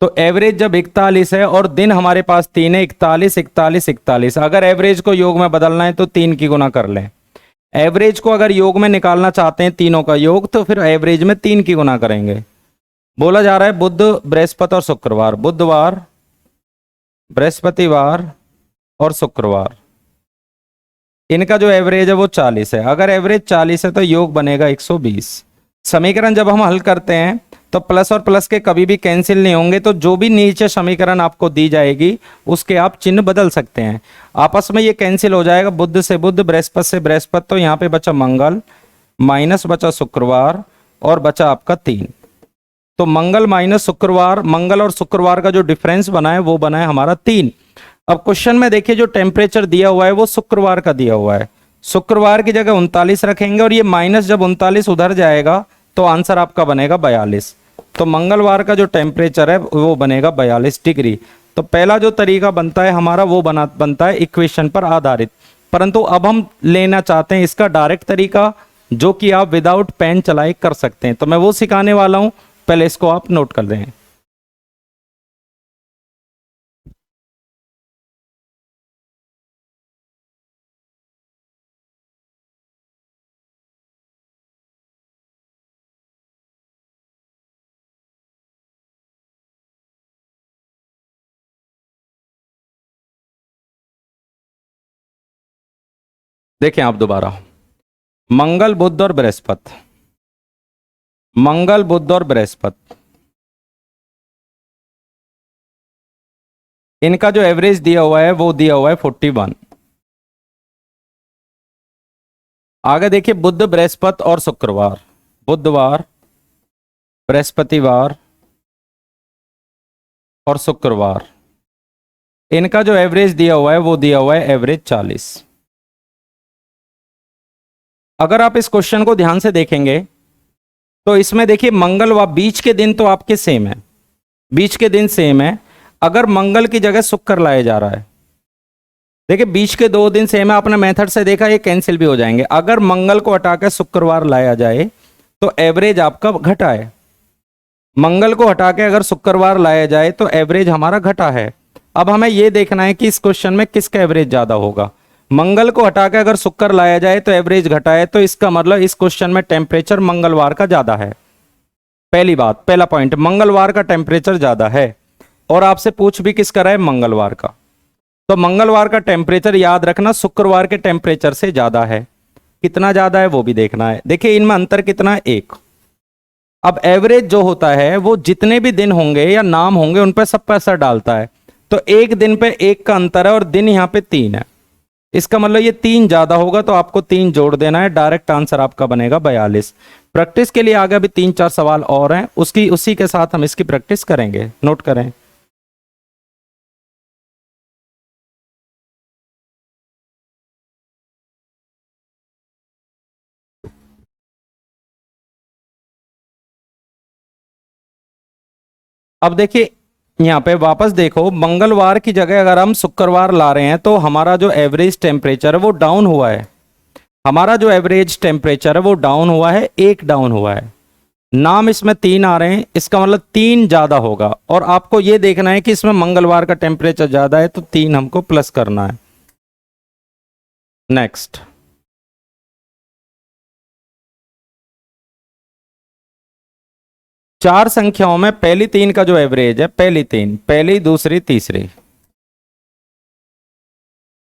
तो एवरेज जब 41 है और दिन हमारे पास 3 है, 41 41 41, अगर एवरेज को योग में बदलना है तो 3 की गुना कर लें। एवरेज को अगर योग में निकालना चाहते हैं तीनों का योग, तो फिर एवरेज में 3 की गुना करेंगे। बोला जा रहा है बुध, बृहस्पति और शुक्रवार, बुधवार, बृहस्पतिवार और शुक्रवार, इनका जो एवरेज है वो 40 है। अगर एवरेज 40 है तो योग बनेगा 120। समीकरण जब हम हल करते हैं तो प्लस और प्लस के कभी भी कैंसिल नहीं होंगे, तो जो भी नीचे समीकरण आपको दी जाएगी उसके आप चिन्ह बदल सकते हैं, आपस में ये कैंसिल हो जाएगा। बुध से बुध, बृहस्पति से बृहस्पति, तो यहाँ पे बचा मंगल, माइनस बचा शुक्रवार, और बचा आपका 3। तो मंगल माइनस शुक्रवार, मंगल और शुक्रवार का जो डिफरेंस बना है वो बना है हमारा 3। अब क्वेश्चन में देखिए जो टेम्परेचर दिया हुआ है वो शुक्रवार का दिया हुआ है, शुक्रवार की जगह 39 रखेंगे, और ये माइनस जब 39 उधर जाएगा तो आंसर आपका बनेगा 42। तो मंगलवार का जो टेम्परेचर है वो बनेगा 42 डिग्री। तो पहला जो तरीका बनता है हमारा वो बनता है इक्वेशन पर आधारित, परंतु अब हम लेना चाहते हैं इसका डायरेक्ट तरीका, जो कि आप विदाउट पेन चलाए कर सकते हैं। तो मैं वो सिखाने वाला हूं, पहले इसको आप नोट कर दें। देखें आप दोबारा, मंगल, बुध और बृहस्पति, मंगल, बुध और बृहस्पति, इनका जो एवरेज दिया हुआ है वो दिया हुआ है 41। आगे देखिए बुध, बृहस्पति और शुक्रवार, बुधवार, बृहस्पतिवार और शुक्रवार, इनका जो एवरेज दिया हुआ है वो दिया हुआ है एवरेज 40। अगर आप इस क्वेश्चन को ध्यान से देखेंगे तो इसमें देखिए मंगलवार, बीच के दिन तो आपके सेम है, बीच के दिन सेम है। अगर मंगल की जगह शुक्र लाया जा रहा है, देखिए बीच के 2 दिन सेम है, आपने मेथड से देखा ये कैंसिल भी हो जाएंगे। अगर मंगल को हटाकर शुक्रवार लाया जाए तो एवरेज आपका घटा है, मंगल को हटा के अगर शुक्रवार लाया जाए तो एवरेज हमारा घटा है। अब हमें यह देखना है कि इस क्वेश्चन में किसका एवरेज ज्यादा होगा। मंगल को हटा के अगर शुक्र लाया जाए तो एवरेज घटा है, तो इसका मतलब इस क्वेश्चन में टेम्परेचर मंगलवार का ज्यादा है। पहली बात, पहला पॉइंट, मंगलवार का टेम्परेचर ज्यादा है। और आपसे पूछ भी किसका रहा है, मंगलवार का। तो मंगलवार का टेम्परेचर याद रखना शुक्रवार के टेम्परेचर से ज्यादा है। कितना ज्यादा है वो भी देखना है। देखिए इनमें अंतर कितना है, 1। अब एवरेज जो होता है वो जितने भी दिन होंगे या नाम होंगे उन पर सब पर असर डालता है। तो एक दिन पे 1 का अंतर है और दिन यहां पे 3 है, इसका मतलब ये 3 ज्यादा होगा, तो आपको 3 जोड़ देना है। डायरेक्ट आंसर आपका बनेगा 42। प्रैक्टिस के लिए आगे भी 3-4 सवाल और हैं, उसी के साथ हम इसकी प्रैक्टिस करेंगे, नोट करें। अब देखिए यहाँ पे वापस देखो, मंगलवार की जगह अगर हम शुक्रवार ला रहे हैं तो हमारा जो एवरेज टेम्परेचर है वो डाउन हुआ है, हमारा जो एवरेज टेम्परेचर है वो डाउन हुआ है, 1 डाउन हुआ है। नाम इसमें 3 आ रहे हैं, इसका मतलब 3 ज्यादा होगा, और आपको ये देखना है कि इसमें मंगलवार का टेम्परेचर ज्यादा है तो 3 हमको प्लस करना है। नेक्स्ट, चार संख्याओं में पहली 3 का जो एवरेज है, पहली 3, पहली, दूसरी, तीसरी,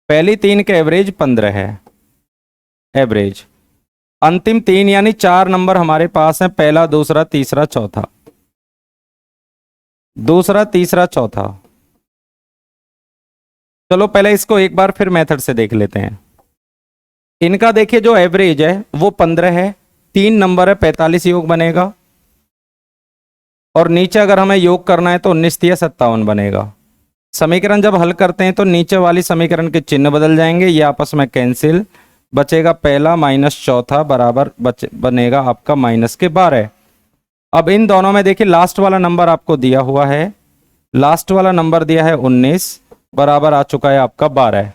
पहली 3 का एवरेज 15 है। एवरेज अंतिम 3 यानी 4 नंबर हमारे पास हैं, पहला, दूसरा, तीसरा, चौथा, दूसरा, तीसरा, चौथा। चलो पहले इसको एक बार फिर मेथड से देख लेते हैं। इनका देखिए जो एवरेज है वो 15 है, 3 नंबर है, 45 योग बनेगा, और नीचे अगर हमें योग करना है तो 19 या 57 बनेगा। समीकरण जब हल करते हैं तो नीचे वाली समीकरण के चिन्ह बदल जाएंगे, ये आपस में कैंसिल, बचेगा पहला माइनस चौथा बराबर बनेगा आपका -12। अब इन दोनों में देखिए लास्ट वाला नंबर आपको दिया हुआ है, लास्ट वाला नंबर दिया है 19, बराबर आ चुका है आपका 12।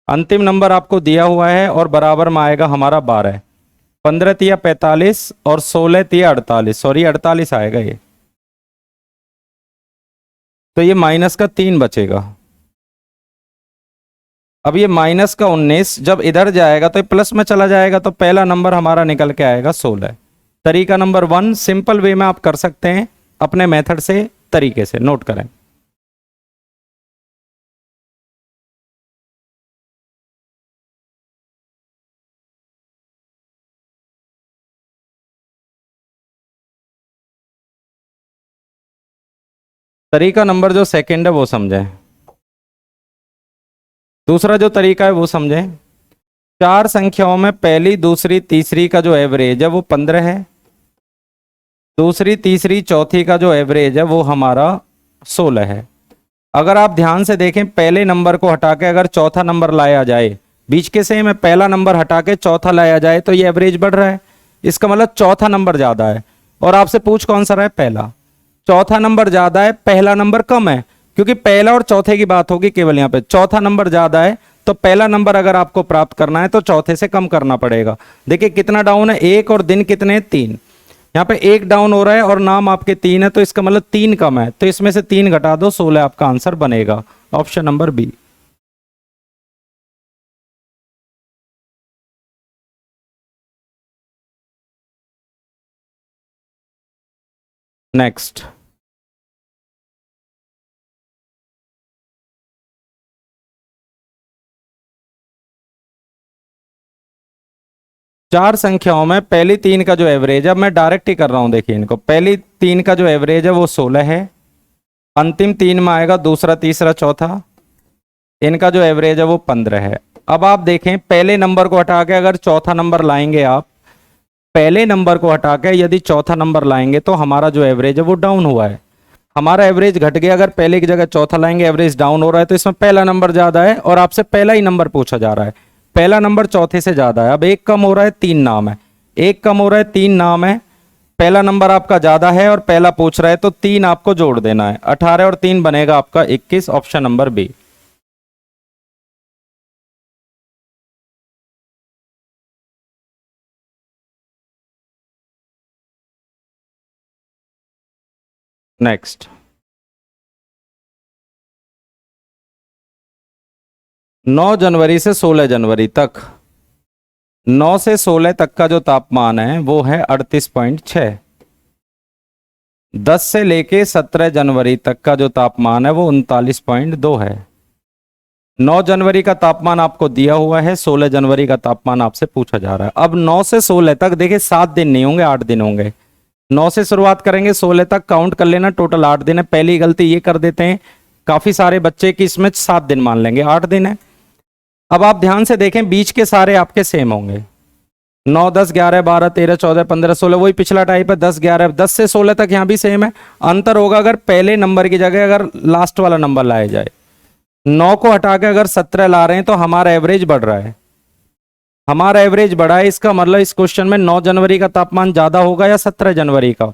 अंतिम नंबर आपको दिया हुआ है और बराबर में आएगा हमारा 12। 15 तिया 45 और 16 तिया 48, सॉरी 48 आएगा ये, तो ये -3 बचेगा। अब ये -19 जब इधर जाएगा तो प्लस में चला जाएगा, तो पहला नंबर हमारा निकल के आएगा 16। तरीका नंबर 1 सिंपल वे में आप कर सकते हैं अपने मेथड से, तरीके से नोट करें। तरीका नंबर जो सेकंड है वो समझें, दूसरा जो तरीका है वो समझें। चार संख्याओं में पहली, दूसरी, तीसरी का जो एवरेज है वो 15 है, दूसरी, तीसरी, चौथी का जो एवरेज है वो हमारा 16 है। अगर आप ध्यान से देखें, पहले नंबर को हटा के अगर चौथा नंबर लाया जाए, बीच के सेम है, पहला नंबर हटा के चौथा लाया जाए तो ये एवरेज बढ़ रहा है, इसका मतलब चौथा नंबर ज्यादा है। और आपसे पूछ कौन सा रहा है? पहला। चौथा नंबर ज्यादा है, पहला नंबर कम है, क्योंकि पहला और चौथे की बात होगी केवल यहाँ पे। चौथा नंबर ज्यादा है तो पहला नंबर अगर आपको प्राप्त करना है तो चौथे से कम करना पड़ेगा। देखिए कितना डाउन है, 1, और दिन कितने हैं? 3। यहाँ पे 1 डाउन हो रहा है और नाम आपके 3 है, तो इसका मतलब 3 कम है, तो इसमें से 3 घटा दो, 16 आपका आंसर बनेगा। Option number B. नेक्स्ट, चार संख्याओं में पहली 3 का जो एवरेज है, अब मैं डायरेक्ट ही कर रहा हूं, देखिए इनको, पहली 3 का जो एवरेज है वो 16 है, अंतिम 3 में आएगा दूसरा, तीसरा, चौथा, इनका जो एवरेज है वो 15 है। अब आप देखें, पहले नंबर को हटा के अगर चौथा नंबर लाएंगे आप, पहले नंबर को हटा के यदि चौथा नंबर लाएंगे तो हमारा जो एवरेज है वो डाउन हुआ है, हमारा एवरेज घट गया। अगर पहले की जगह चौथा लाएंगे, एवरेज डाउन हो रहा है, तो इसमें पहला नंबर ज्यादा है और आपसे पहला ही नंबर पूछा जा रहा है, पहला नंबर चौथे से ज्यादा है। अब 1 कम हो रहा है, 3 नाम है, 1 कम हो रहा है, 3 नाम है, पहला नंबर आपका ज्यादा है और पहला पूछ रहा है, तो 3 आपको जोड़ देना है, 18 और 3 बनेगा आपका 21। Option number B. नेक्स्ट, 9 जनवरी से 16 जनवरी तक, 9 से 16 तक का जो तापमान है वो है 38.6। 10 से लेके 17 जनवरी तक का जो तापमान है वो 39.2 है। 9 जनवरी का तापमान आपको दिया हुआ है, 16 जनवरी का तापमान आपसे पूछा जा रहा है। अब 9 से 16 तक देखिए 7 दिन नहीं होंगे, 8 दिन होंगे। 9 से शुरुआत करेंगे, 16 तक काउंट कर लेना, टोटल 8 दिन है। पहली गलती ये कर देते हैं काफी सारे बच्चे कि इसमें 7 दिन मान लेंगे, 8 दिन है। अब आप ध्यान से देखें, बीच के सारे आपके सेम होंगे, 9, 10, 11, 12, 13, 14, 15, 16, वही पिछला टाइप है, 10, 11, 10 से 16 तक यहाँ भी सेम है। अंतर होगा अगर पहले नंबर की जगह अगर लास्ट वाला नंबर लाया जाए। 9 को हटा के अगर 17 ला रहे हैं तो हमारा एवरेज बढ़ रहा है, हमारा एवरेज बढ़ा है। इसका मतलब इस क्वेश्चन में 9 जनवरी का तापमान ज्यादा होगा या 17 जनवरी का?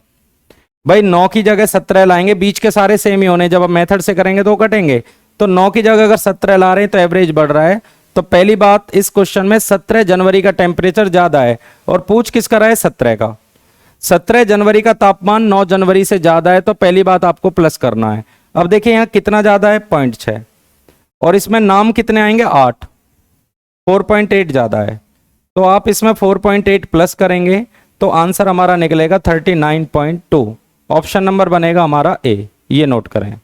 भाई 9 की जगह 17 लाएंगे, बीच के सारे सेम ही होने, जब आप मेथड से करेंगे तो कटेंगे। तो 9 की जगह अगर 17 ला रहे हैं तो एवरेज बढ़ रहा है, तो पहली बात, इस क्वेश्चन में 17 जनवरी का टेम्परेचर ज्यादा है और पूछ किसका रहा है, 17 का। 17 जनवरी का तापमान 9 जनवरी से ज्यादा है, तो पहली बात आपको प्लस करना है। अब देखिए यहां कितना ज्यादा है, 0.6, और इसमें नाम कितने आएंगे, 8, 4.8 ज्यादा है, तो आप इसमें 4.8 प्लस करेंगे तो आंसर हमारा निकलेगा 39.2। ऑप्शन नंबर बनेगा हमारा ए, ये नोट करें।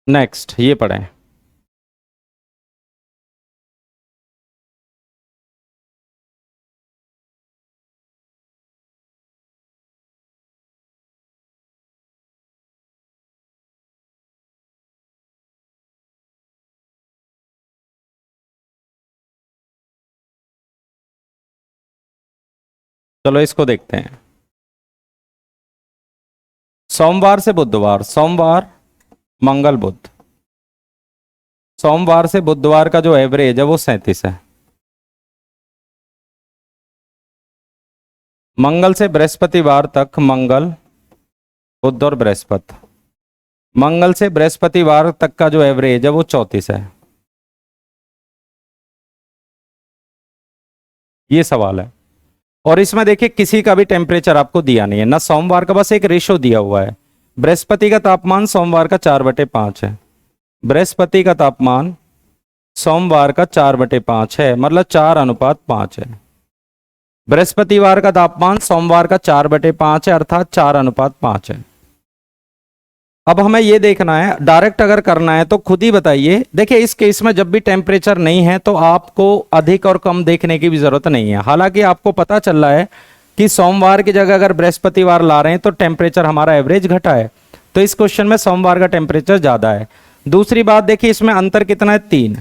नेक्स्ट ये पढ़ें। चलो इसको देखते हैं। सोमवार से बुधवार, सोमवार मंगल बुध, सोमवार से बुधवार का जो एवरेज है वो 37 है। मंगल से बृहस्पतिवार तक, मंगल बुध और बृहस्पति, मंगल से बृहस्पतिवार तक का जो एवरेज है वो 34 है। ये सवाल है, और इसमें देखिए किसी का भी टेम्परेचर आपको दिया नहीं है ना, सोमवार का बस एक रेशो दिया हुआ है। बृहस्पति का तापमान सोमवार का 4/5 है, बृहस्पति का तापमान सोमवार का 4/5 है, मतलब 4:5 है। बृहस्पतिवार का तापमान सोमवार का 4/5 है, अर्थात 4:5 है। अब हमें यह देखना है, डायरेक्ट अगर करना है तो खुद ही बताइए। देखिए इस केस में जब भी टेम्परेचर नहीं है तो आपको अधिक और कम देखने की भी जरूरत नहीं है। हालांकि आपको पता चल रहा है कि सोमवार की जगह अगर बृहस्पतिवार ला रहे हैं तो टेम्परेचर हमारा एवरेज घटा है, तो इस क्वेश्चन में सोमवार का टेम्परेचर ज्यादा है। दूसरी बात देखिए, इसमें अंतर कितना है, 3,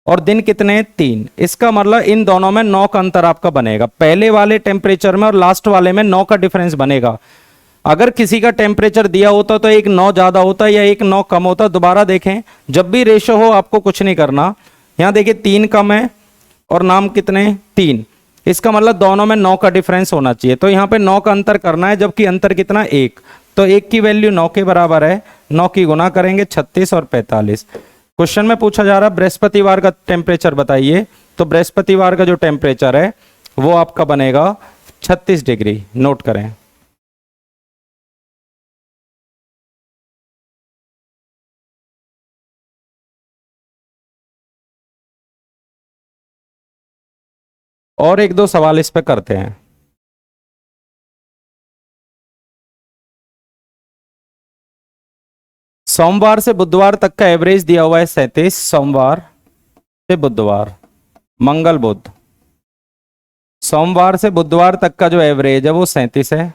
और दिन कितने हैं, 3। इसका मतलब इन दोनों में 9 का अंतर आपका बनेगा, पहले वाले टेम्परेचर में और लास्ट वाले में 9 का डिफरेंस बनेगा। अगर किसी का टेम्परेचर दिया होता तो एक 9 ज्यादा होता या एक 9 कम होता। दोबारा देखें, जब भी रेशो हो आपको कुछ नहीं करना। यहां देखिए 3 कम है और नाम कितने, 3, इसका मतलब दोनों में 9 का डिफरेंस होना चाहिए, तो यहां पे 9 का अंतर करना है, जबकि अंतर कितना, 1, तो 1 की वैल्यू 9 के बराबर है, 9 की गुना करेंगे 36 और 45। क्वेश्चन में पूछा जा रहा है बृहस्पतिवार का टेम्परेचर बताइए, तो बृहस्पतिवार का जो टेम्परेचर है वो आपका बनेगा 36 डिग्री, नोट करें। और एक दो सवाल इस पे करते हैं। सोमवार से बुधवार तक का एवरेज दिया हुआ है 37, सोमवार से बुधवार, मंगल बुध, सोमवार से बुधवार तक का जो एवरेज है वो 37 है।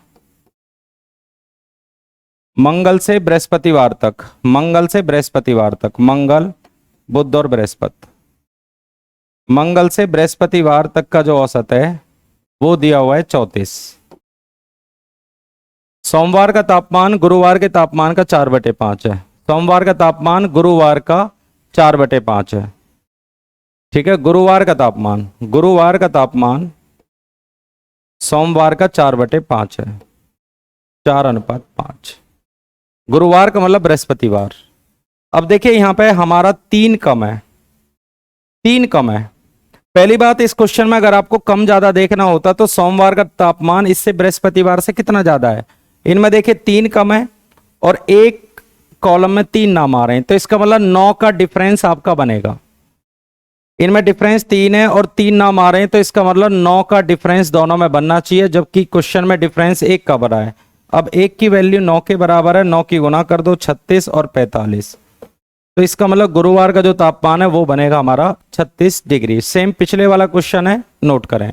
मंगल से बृहस्पतिवार तक, मंगल से बृहस्पतिवार तक, मंगल बुध और बृहस्पति, मंगल से बृहस्पतिवार तक का जो औसत है वो दिया हुआ है 34। सोमवार का तापमान गुरुवार के तापमान का 4/5 है, सोमवार का तापमान गुरुवार का 4/5 है, ठीक है। गुरुवार का तापमान, गुरुवार का तापमान सोमवार का 4/5 है, 4:5। गुरुवार का मतलब बृहस्पतिवार। अब देखिए यहां पे हमारा 3 कम है, 3 कम है। पहली बात, इस क्वेश्चन में अगर आपको कम ज्यादा देखना होता तो सोमवार का तापमान इससे बृहस्पतिवार से कितना ज्यादा है। इनमें देखिए 3 कम है और एक कॉलम में 3 नाम आ रहे हैं, तो इसका मतलब 9 का डिफरेंस आपका बनेगा। इनमें डिफरेंस 3 है और 3 नाम आ रहे हैं, तो इसका मतलब 9 का डिफरेंस दोनों में बनना चाहिए, जबकि क्वेश्चन में डिफरेंस 1 का बना है। अब 1 की वैल्यू 9 के बराबर है, 9 की गुना कर दो 36 और 45, तो इसका मतलब गुरुवार का जो तापमान है वो बनेगा हमारा 36 डिग्री। सेम पिछले वाला क्वेश्चन है, नोट करें।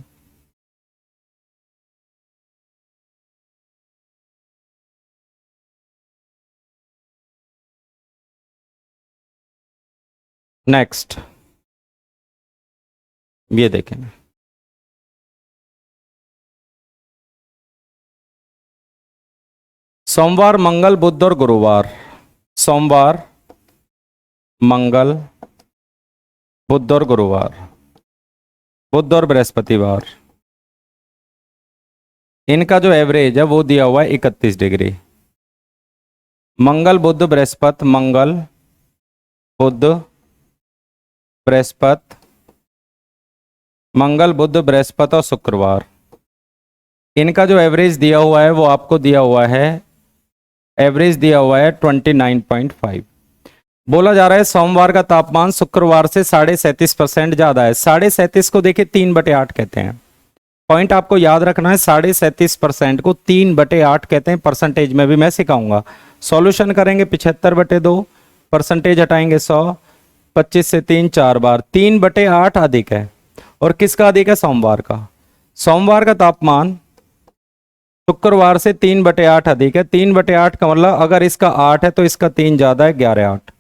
नेक्स्ट ये देखें, सोमवार मंगल बुध और गुरुवार, सोमवार मंगल बुध और गुरुवार, बुध और बृहस्पतिवार, इनका जो एवरेज है वो दिया हुआ है 31 डिग्री। मंगल बुध बृहस्पति, मंगल बुध बृहस्पति, मंगल बुध बृहस्पति और शुक्रवार, इनका जो एवरेज दिया हुआ है वो आपको दिया हुआ है, एवरेज दिया हुआ है 29.5। बोला जा रहा है सोमवार का तापमान शुक्रवार से 37.5% ज्यादा है। 37.5 को देखिए 3/8 कहते हैं। पॉइंट आपको याद रखना है, 37.5% को 3/8 कहते हैं। परसेंटेज में भी मैं सिखाऊंगा। सॉल्यूशन करेंगे 75/2, परसेंटेज हटाएंगे 100, 25 से 3 4 बार, 3/8 अधिक है। और किसका अधिक है? सोमवार का। सोमवार का तापमान शुक्रवार से 3/8 अधिक है। 3/8 का मतलब अगर इसका 8 है तो इसका 3 ज्यादा है, 11/8।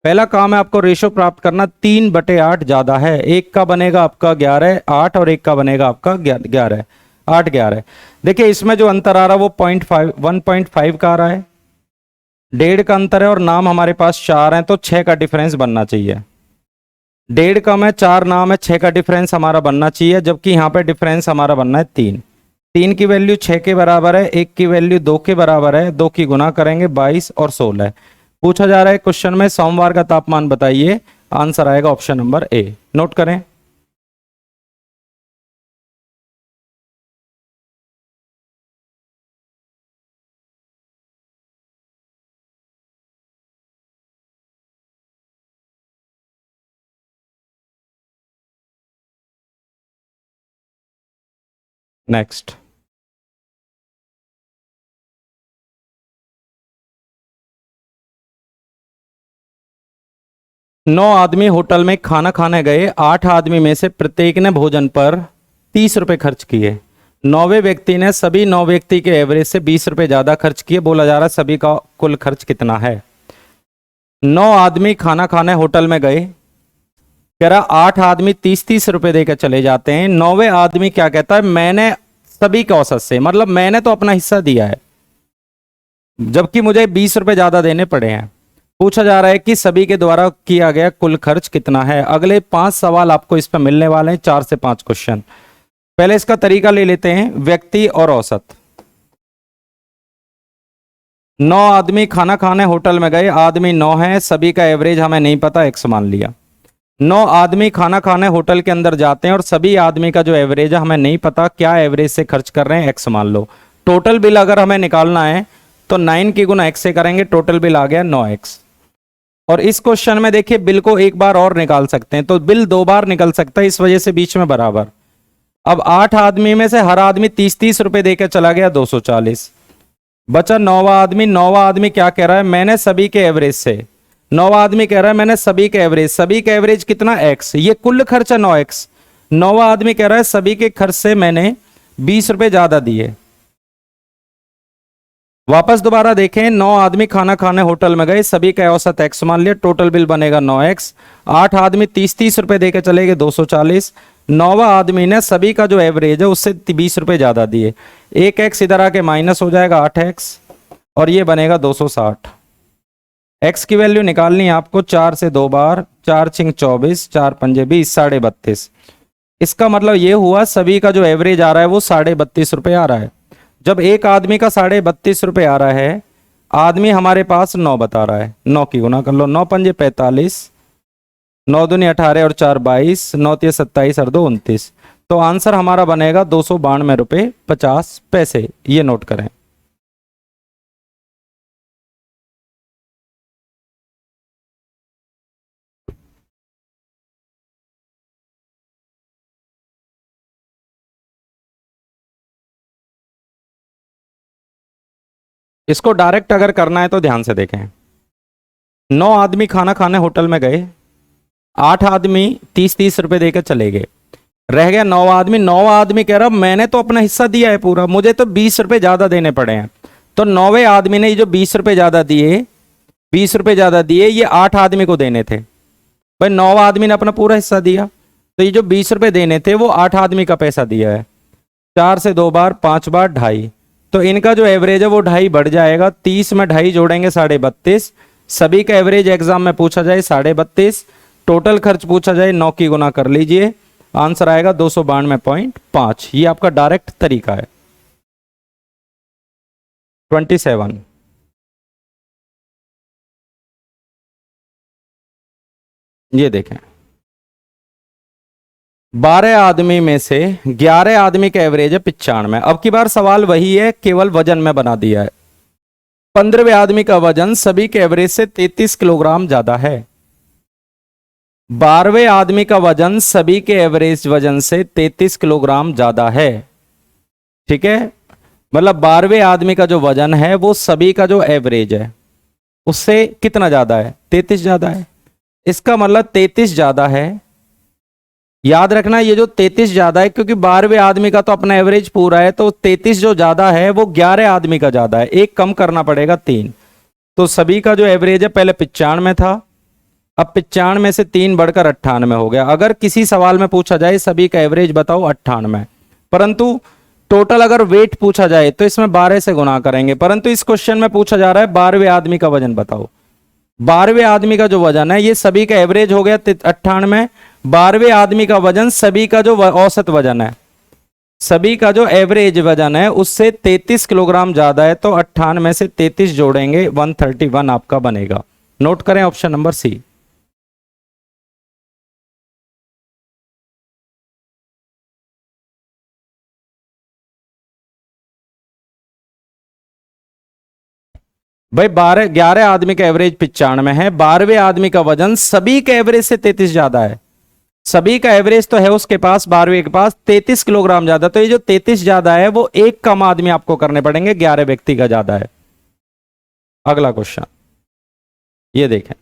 पहला काम है आपको रेशो प्राप्त करना, 3/8 ज्यादा है। एक का बनेगा आपका 11 8 और एक का बनेगा आपका 11 8 11। देखिए इसमें जो अंतर आ रहा है वो 1.5 का आ रहा है, 1.5 का अंतर है और नाम हमारे पास 4 हैं तो 6 का डिफरेंस बनना चाहिए। 1.5 कम है, 4 नाम है, 6 का डिफरेंस हमारा बनना चाहिए, जबकि यहाँ पे डिफरेंस हमारा बनना है 3। 3 की वैल्यू 6 के बराबर है, 1 की वैल्यू 2 के बराबर है, 2 की गुना करेंगे 22 और 16। पूछा जा रहा है क्वेश्चन में सोमवार का तापमान बताइए, आंसर आएगा ऑप्शन नंबर ए। नोट करें। नेक्स्ट, नौ आदमी होटल में खाना खाने गए। 8 आदमी में से प्रत्येक ने भोजन पर 30 रुपए खर्च किए। 9वें व्यक्ति ने सभी 9 व्यक्ति के एवरेज से 20 रुपए ज्यादा खर्च किए। बोला जा रहा है सभी का कुल खर्च कितना है। 9 आदमी खाना खाने होटल में गए, कह रहा 8 आदमी 30-30 रुपए देकर चले जाते हैं। 9वें आदमी क्या कहता है? मैंने सभी के औसत से, मतलब मैंने तो अपना हिस्सा दिया है जबकि मुझे 20 रुपए ज्यादा देने पड़े हैं। पूछा जा रहा है कि सभी के द्वारा किया गया कुल खर्च कितना है। अगले 5 सवाल आपको इस पर मिलने वाले हैं, 4 से 5 क्वेश्चन। पहले इसका तरीका ले लेते हैं, व्यक्ति और औसत। 9 आदमी खाना खाने होटल में गए, आदमी 9 हैं, सभी का एवरेज हमें नहीं पता, x मान लिया। 9 आदमी खाना खाने होटल के अंदर जाते हैं और सभी आदमी का जो एवरेज है हमें नहीं पता, क्या एवरेज से खर्च कर रहे हैं, x मान लो। टोटल बिल अगर हमें निकालना है तो 9 की गुना x से करेंगे, टोटल बिल आ गया 9x। और इस क्वेश्चन में देखिए बिल को एक बार और निकाल सकते हैं, तो बिल 2 बार निकल सकता है, इस वजह से बीच में बराबर। अब 8 आदमी में से हर आदमी 30-30 रुपए देकर चला गया, 240 बचा। 9वां आदमी, 9वां आदमी क्या कह रहा है? मैंने सभी के एवरेज से, 9वां आदमी कह रहा है मैंने सभी के एवरेज, सभी के एवरेज कितना, x, ये कुल खर्चा 9x। 9वां आदमी कह रहा है सभी के खर्च से मैंने 20 रुपए ज्यादा दिए। वापस दोबारा देखें, 9 आदमी खाना खाने होटल में गए, सभी का औसत x मान लिया, टोटल बिल बनेगा 9x। 8 आदमी 30-30 रुपए देकर चले गए, 240। 9वां आदमी ने सभी का जो एवरेज है उससे 20 रुपए ज्यादा दिए। 1x इधर आके माइनस हो जाएगा, 8x, और ये बनेगा 260। x की वैल्यू निकालनी है आपको, 4 से 2 बार, 4 छिंग 24, 4 पंजे 20, 32.5। इसका मतलब ये हुआ सभी का जो एवरेज आ रहा है वो 32.5 रुपए आ रहा है। जब एक आदमी का 32.5 रुपए आ रहा है, आदमी हमारे पास 9 बता रहा है, 9 की गुना कर लो, 9 पंजे 45, 9 दूनी 18 और 4 22, 9 तिया 27 और 2 29। तो आंसर हमारा बनेगा 292 रुपए 50 पैसे। ये नोट करें। इसको डायरेक्ट अगर करना है तो ध्यान से देखें। 9 आदमी खाना खाने होटल में गए, 8 आदमी 30-30 रुपए देकर चले गए, रह गया 9 आदमी। 9 आदमी कह रहा मैंने तो अपना हिस्सा दिया है पूरा, मुझे तो 20 रुपए ज्यादा देने पड़े हैं। तो 9वें आदमी ने ये जो 20 रुपए ज्यादा दिए, 20 रुपए ज्यादा दिए, ये 8 आदमी को देने थे। भाई 9 आदमी ने अपना पूरा हिस्सा दिया, तो ये जो 20 रुपए देने थे वो 8 आदमी का पैसा दिया है। 4 से 2 बार, 5 बार, 2.5, तो इनका जो एवरेज है वो 2.5 बढ़ जाएगा। 30 में 2.5 जोड़ेंगे 32.5। सभी का एवरेज एग्जाम में पूछा जाए 32.5, टोटल खर्च पूछा जाए 9 की गुना कर लीजिए, आंसर आएगा 292.5। ये आपका डायरेक्ट तरीका है। 27, ये देखें, 12 आदमी में से 11 आदमी का एवरेज है 95। अब की बार सवाल वही है, केवल वजन में बना दिया है। 15वें आदमी का वजन सभी के एवरेज से 33 किलोग्राम ज्यादा है। 12वें आदमी का वजन सभी के एवरेज वजन से 33 किलोग्राम ज्यादा है। ठीक है, मतलब 12वें आदमी का जो वजन है वो सभी का जो एवरेज है उससे कितना ज्यादा है? 33 ज्यादा है। इसका मतलब 33 ज्यादा है। याद रखना ये जो 33 ज्यादा है, क्योंकि 12वें आदमी का तो अपना एवरेज पूरा है, तो 33 जो ज्यादा है वो 11 आदमी का ज्यादा है। एक कम करना पड़ेगा 3। तो सभी का जो एवरेज है पहले 95 था, अब 95 में से 3 बढ़कर 98 हो गया। अगर किसी सवाल में पूछा जाए सभी का एवरेज बताओ 98, परंतु टोटल अगर वेट पूछा जाए तो इसमें 12 से गुना करेंगे। परंतु इस क्वेश्चन में पूछा जा रहा है 12वें आदमी का वजन बताओ। 12वें आदमी का जो वजन है ये सभी का एवरेज हो गया 98। 12वें आदमी का वजन सभी का जो औसत वजन है, सभी का जो एवरेज वजन है उससे 33 किलोग्राम ज्यादा है, तो 98 में से 33 जोड़ेंगे 131 आपका बनेगा। नोट करें ऑप्शन नंबर सी। भाई 11 आदमी का एवरेज 95 है, 12वें आदमी का वजन सभी के एवरेज से 33 ज्यादा है। सभी का एवरेज तो है उसके पास, 12वें के पास 33 किलोग्राम ज्यादा, तो ये जो 33 ज्यादा है वो एक कम आदमी आपको करने पड़ेंगे, 11 व्यक्ति का ज्यादा है। अगला क्वेश्चन ये देखें,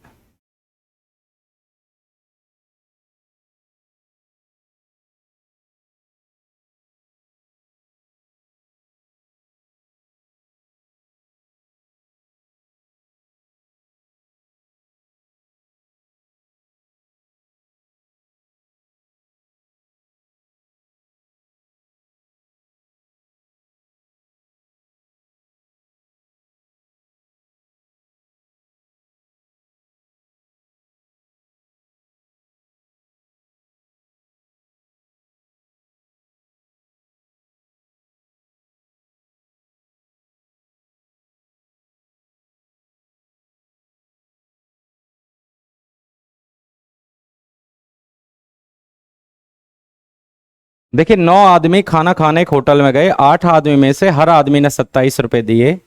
देखिए 9 आदमी खाना खाने एक होटल में गए। 8 आदमी में से हर आदमी ने 27 रुपए दिए।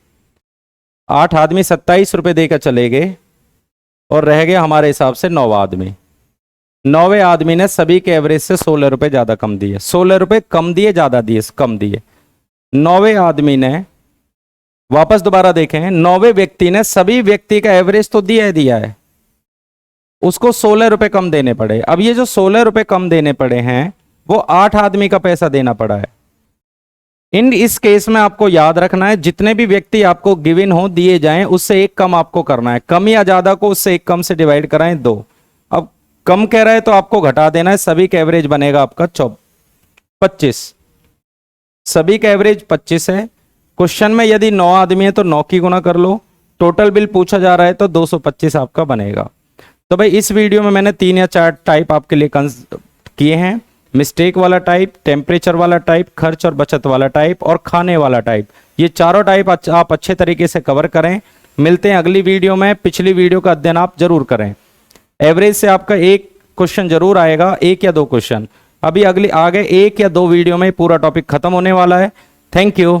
8 आदमी 27 रुपए देकर चले गए और रह गए हमारे हिसाब से 9 आदमी। 9वें आदमी ने सभी के एवरेज से 16 रुपए ज्यादा कम दिए। 16 रुपए कम दिए ज्यादा दिए? कम दिए। 9वें आदमी ने, वापस दोबारा देखें, 9वें व्यक्ति ने सभी व्यक्ति का एवरेज तो दिया है, उसको 16 रुपए कम देने पड़े। अब ये जो 16 रुपए कम देने पड़े हैं वो 8 आदमी का पैसा देना पड़ा है। इस केस में आपको याद रखना है जितने भी व्यक्ति आपको गिवन हो दिए जाएं उससे एक कम आपको करना है। कम या ज्यादा को उससे एक कम से डिवाइड कराएं 2। अब कम कह रहा है तो आपको घटा देना है, सभी का एवरेज बनेगा आपका 25। सभी का एवरेज 25 है। क्वेश्चन में यदि 9 आदमी है तो 9 की गुना कर लो। टोटल बिल पूछा जा रहा है तो 225 आपका बनेगा। तो भाई इस वीडियो में मैंने 3 या 4 टाइप आपके लिए किए हैं। मिस्टेक वाला टाइप, टेम्परेचर वाला टाइप, खर्च और बचत वाला टाइप और खाने वाला टाइप। ये चारों टाइप आप अच्छे तरीके से कवर करें। मिलते हैं अगली वीडियो में। पिछली वीडियो का अध्ययन आप जरूर करें। एवरेज से आपका एक क्वेश्चन जरूर आएगा, 1 या 2 क्वेश्चन। अभी आगे 1 या 2 वीडियो में पूरा टॉपिक खत्म होने वाला है। Thank you.